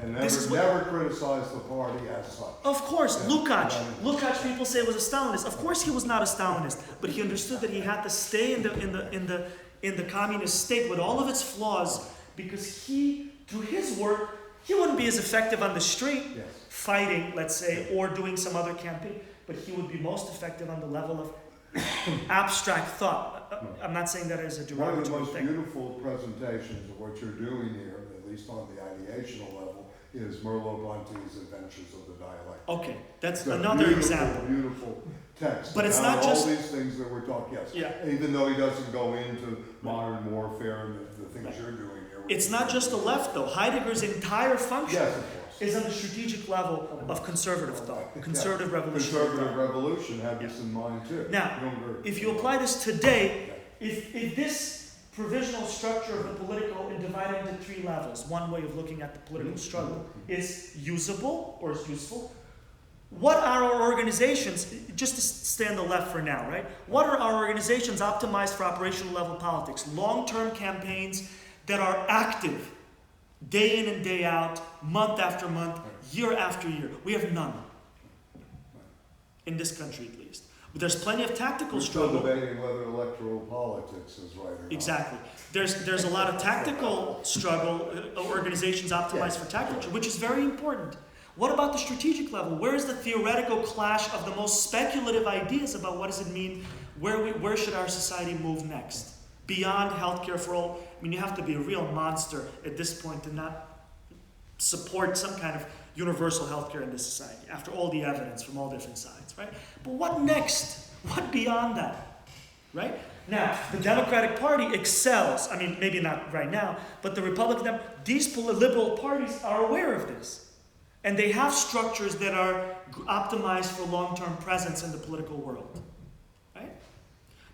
[SPEAKER 3] And never criticized the party as such.
[SPEAKER 1] Of course, yeah. Lukács, people say was a Stalinist. Of course he was not a Stalinist, but he understood that he had to stay in the communist state with all of its flaws, because through his work, he wouldn't be as effective on the street, fighting, let's say, or doing some other campaign, but he would be most effective on the level of abstract thought. I'm not saying that as a derogatory thing.
[SPEAKER 3] One of the most beautiful presentations of what you're doing here, at least on the ideational level, is Merleau-Ponty's Adventures of the Dialectics.
[SPEAKER 1] Okay, that's another example.
[SPEAKER 3] Beautiful text.
[SPEAKER 1] But it's
[SPEAKER 3] now,
[SPEAKER 1] not just
[SPEAKER 3] all these things that we're talking. Even though he doesn't go into modern warfare and the things you're doing here.
[SPEAKER 1] It's not just the left, though. Heidegger's entire function is on the strategic level of conservative thought, conservative revolution.
[SPEAKER 3] Conservative revolution had this in mind too.
[SPEAKER 1] Now, if you apply this today, if this provisional structure of the political and divide it into three levels. One way of looking at the political struggle is usable or is useful. What are our organizations, just to stay on the left for now, right? What are our organizations optimized for operational level politics? Long-term campaigns that are active, day in and day out, month after month, year after year. We have none. In this country, at least. But there's plenty of tactical struggle.
[SPEAKER 3] We're still debating whether electoral politics is right or not.
[SPEAKER 1] Exactly. There's a lot of tactical struggle, organizations optimized for tactical, which is very important. What about the strategic level? Where is the theoretical clash of the most speculative ideas about what does it mean? Where should our society move next? Beyond healthcare for all. I mean, you have to be a real monster at this point to not support some kind of universal healthcare in this society, after all the evidence from all different sides, right? But what next? What beyond that, right? Now, the Democratic Party excels. I mean, maybe not right now, but the Republican, these liberal parties are aware of this. And they have structures that are optimized for long-term presence in the political world, right?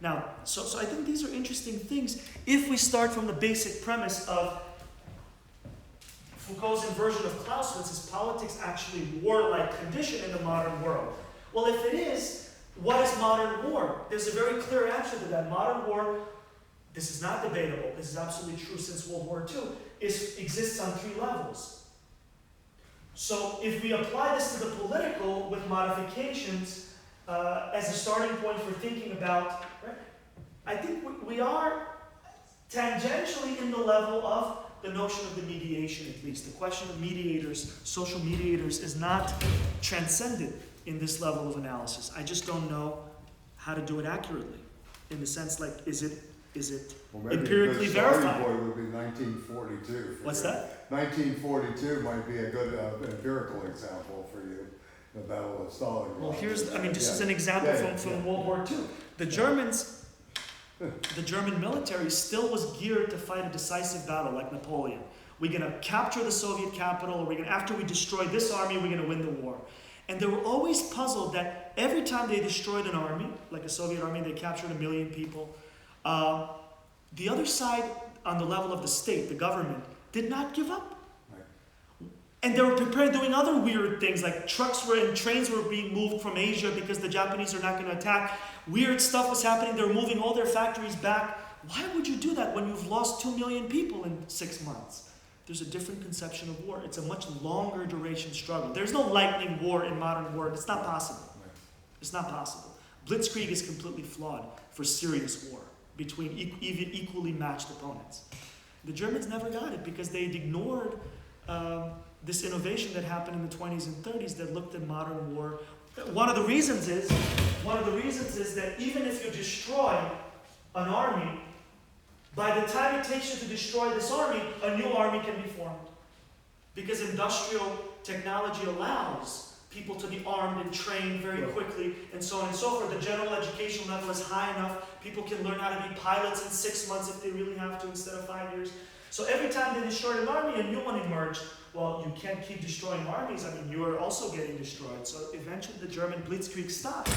[SPEAKER 1] Now, so I think these are interesting things if we start from the basic premise of Foucault's inversion of Clausewitz. Is politics actually war-like condition in the modern world? Well, if it is, what is modern war? There's a very clear answer to that. Modern war, this is not debatable, this is absolutely true since World War II, exists on three levels. So if we apply this to the political with modifications as a starting point for thinking about, right, I think we are tangentially in the level of the notion of the mediation, at least. The question of mediators, social mediators, is not transcended in this level of analysis. I just don't know how to do it accurately. In the sense, like, is it empirically verified?
[SPEAKER 3] Well, maybe a good starting point would be 1942.
[SPEAKER 1] What's that?
[SPEAKER 3] 1942 might be a good empirical example for you, the Battle of Stalingrad.
[SPEAKER 1] Well, this is an example from World War II. The German military still was geared to fight a decisive battle like Napoleon. We're going to capture the Soviet capital, or after we destroy this army, we're going to win the war. And they were always puzzled that every time they destroyed an army, like a Soviet army, they captured 1 million people. The other side, on the level of the state, the government, did not give up. And they were prepared, doing other weird things, like trains were being moved from Asia because the Japanese are not going to attack. Weird stuff was happening. They were moving all their factories back. Why would you do that when you've lost 2 million people in 6 months? There's a different conception of war. It's a much longer duration struggle. There's no lightning war in modern war. It's not possible. It's not possible. Blitzkrieg is completely flawed for serious war between even equally matched opponents. The Germans never got it because they'd ignored this innovation that happened in the 20s and 30s that looked at modern war. One of the reasons is that even if you destroy an army, by the time it takes you to destroy this army, a new army can be formed. Because industrial technology allows people to be armed and trained very quickly, and so on and so forth. The general education level is high enough. People can learn how to be pilots in 6 months if they really have to, instead of 5 years. So every time they destroyed an army, a new one emerged. Well, you can't keep destroying armies. I mean, you are also getting destroyed. So eventually the German Blitzkrieg stopped.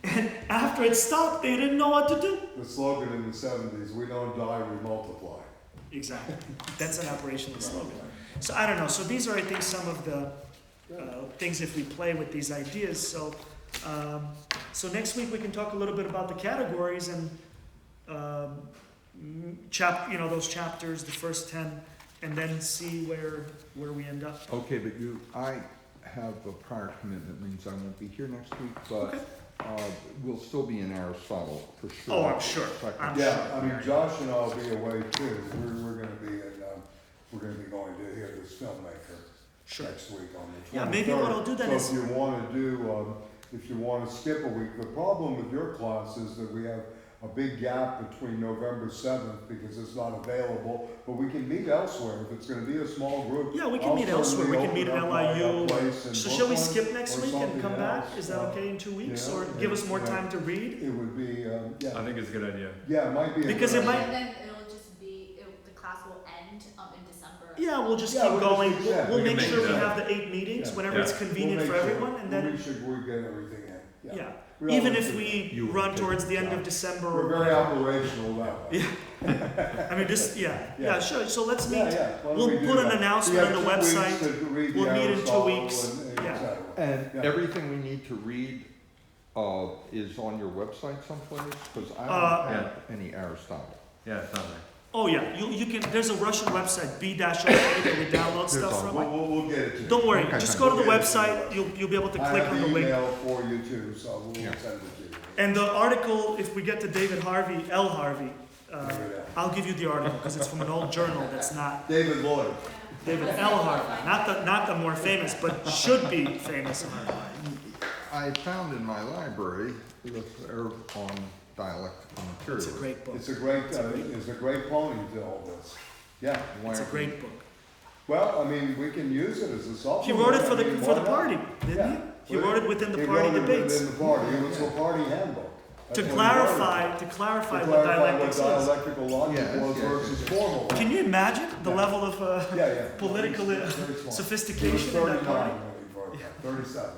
[SPEAKER 1] And after it stopped, they didn't know what to do.
[SPEAKER 3] The slogan in the 70s, we don't die, we multiply.
[SPEAKER 1] Exactly. That's an operational slogan. So I don't know. So these are, I think, some of the things if we play with these ideas. So next week we can talk a little bit about the categories and those chapters, the first 10, and then see where we end up.
[SPEAKER 2] Okay, but I have a prior commitment, means I won't be here next week, but we'll still be in Aristotle for sure.
[SPEAKER 1] Oh, I'm sure.
[SPEAKER 3] I mean, Josh and I will be away too. We're going to be going to hear this filmmaker next week on the 23rd.
[SPEAKER 1] Yeah, maybe what I'll do then is.
[SPEAKER 3] So if you want to skip a week, the problem with your class is that we have a big gap between November 7th because it's not available, but we can meet elsewhere. If it's going to be a small group.
[SPEAKER 1] Yeah, we can meet elsewhere. We can meet at LIU. So shall we skip next week and come back? Is that okay in 2 weeks? Or give us more time to read?
[SPEAKER 3] It would be,
[SPEAKER 5] I think it's a good idea.
[SPEAKER 3] Yeah, it might be.
[SPEAKER 1] Because it might.
[SPEAKER 4] And then it'll just be, the class will end in December.
[SPEAKER 1] Yeah, we'll just keep going. We'll make sure we have the 8 meetings whenever it's convenient for everyone, and then.
[SPEAKER 3] We get everything in.
[SPEAKER 1] Yeah. even if we
[SPEAKER 2] You
[SPEAKER 1] run
[SPEAKER 2] will
[SPEAKER 1] towards
[SPEAKER 2] take
[SPEAKER 1] the
[SPEAKER 2] it
[SPEAKER 1] end of
[SPEAKER 2] down.
[SPEAKER 1] December
[SPEAKER 3] We're
[SPEAKER 1] or
[SPEAKER 3] very
[SPEAKER 1] whatever.
[SPEAKER 3] operational that way.
[SPEAKER 1] I mean, just, yeah, sure, so let's meet.
[SPEAKER 3] Yeah, yeah. Why don't
[SPEAKER 1] We'll
[SPEAKER 3] we do
[SPEAKER 1] put an
[SPEAKER 3] that?
[SPEAKER 1] announcement
[SPEAKER 3] We
[SPEAKER 1] on
[SPEAKER 3] have
[SPEAKER 1] the
[SPEAKER 3] 2 weeks
[SPEAKER 1] website.
[SPEAKER 3] to read
[SPEAKER 1] We'll
[SPEAKER 3] the
[SPEAKER 1] meet in 2
[SPEAKER 3] Aristotle
[SPEAKER 1] weeks.
[SPEAKER 3] and
[SPEAKER 1] Yeah.
[SPEAKER 3] et cetera.
[SPEAKER 2] And
[SPEAKER 3] Yeah.
[SPEAKER 2] everything we need to read is on your website someplace? Because I
[SPEAKER 1] Uh,
[SPEAKER 2] don't have any Aristotle.
[SPEAKER 5] Yeah, it's not there.
[SPEAKER 1] Oh yeah, you can, there's a Russian website, b-o that we download
[SPEAKER 2] There's
[SPEAKER 1] stuff
[SPEAKER 2] a
[SPEAKER 1] from.
[SPEAKER 3] We'll get it to you.
[SPEAKER 1] Don't worry,
[SPEAKER 2] Okay,
[SPEAKER 1] just
[SPEAKER 2] fine.
[SPEAKER 1] go to the
[SPEAKER 3] We'll get it to
[SPEAKER 1] website,
[SPEAKER 3] you.
[SPEAKER 1] you'll be able to
[SPEAKER 3] I
[SPEAKER 1] click
[SPEAKER 3] have
[SPEAKER 1] on the
[SPEAKER 3] the
[SPEAKER 1] link.
[SPEAKER 3] email for you too, so we'll
[SPEAKER 2] Yeah.
[SPEAKER 3] send it to you.
[SPEAKER 1] And the article, if we get to David Harvey, L Harvey,
[SPEAKER 3] Yeah.
[SPEAKER 1] I'll give you the article, because it's from an old journal that's not
[SPEAKER 3] David Lloyd.
[SPEAKER 1] David L Harvey, not the more famous, but should be famous Harvey.
[SPEAKER 2] I found in my library they're on dialectical materials.
[SPEAKER 1] It's a great book,
[SPEAKER 3] It's a great pony to all this. Yeah.
[SPEAKER 1] it's a great book.
[SPEAKER 3] Well, I mean, we can use it as a supplement.
[SPEAKER 1] He wrote it for
[SPEAKER 3] I mean,
[SPEAKER 1] the
[SPEAKER 3] why not?
[SPEAKER 1] party, didn't
[SPEAKER 3] Yeah.
[SPEAKER 1] he? He wrote it within the
[SPEAKER 3] He
[SPEAKER 1] party
[SPEAKER 3] wrote it
[SPEAKER 1] debates.
[SPEAKER 3] within the party. It was a party handbook. That's
[SPEAKER 1] To
[SPEAKER 3] what he wrote it
[SPEAKER 1] clarify
[SPEAKER 3] for.
[SPEAKER 1] what
[SPEAKER 3] To clarify
[SPEAKER 1] dialectics
[SPEAKER 3] what
[SPEAKER 1] is.
[SPEAKER 3] dialectical logic
[SPEAKER 2] Yes,
[SPEAKER 3] was
[SPEAKER 2] yes,
[SPEAKER 3] versus
[SPEAKER 2] yes.
[SPEAKER 3] formal.
[SPEAKER 1] Can you imagine the
[SPEAKER 3] Yeah.
[SPEAKER 1] level of
[SPEAKER 3] Yeah, yeah.
[SPEAKER 1] political
[SPEAKER 3] Very smart. He was
[SPEAKER 1] sophistication in that
[SPEAKER 3] 39
[SPEAKER 1] party?
[SPEAKER 3] when he wrote that. 37.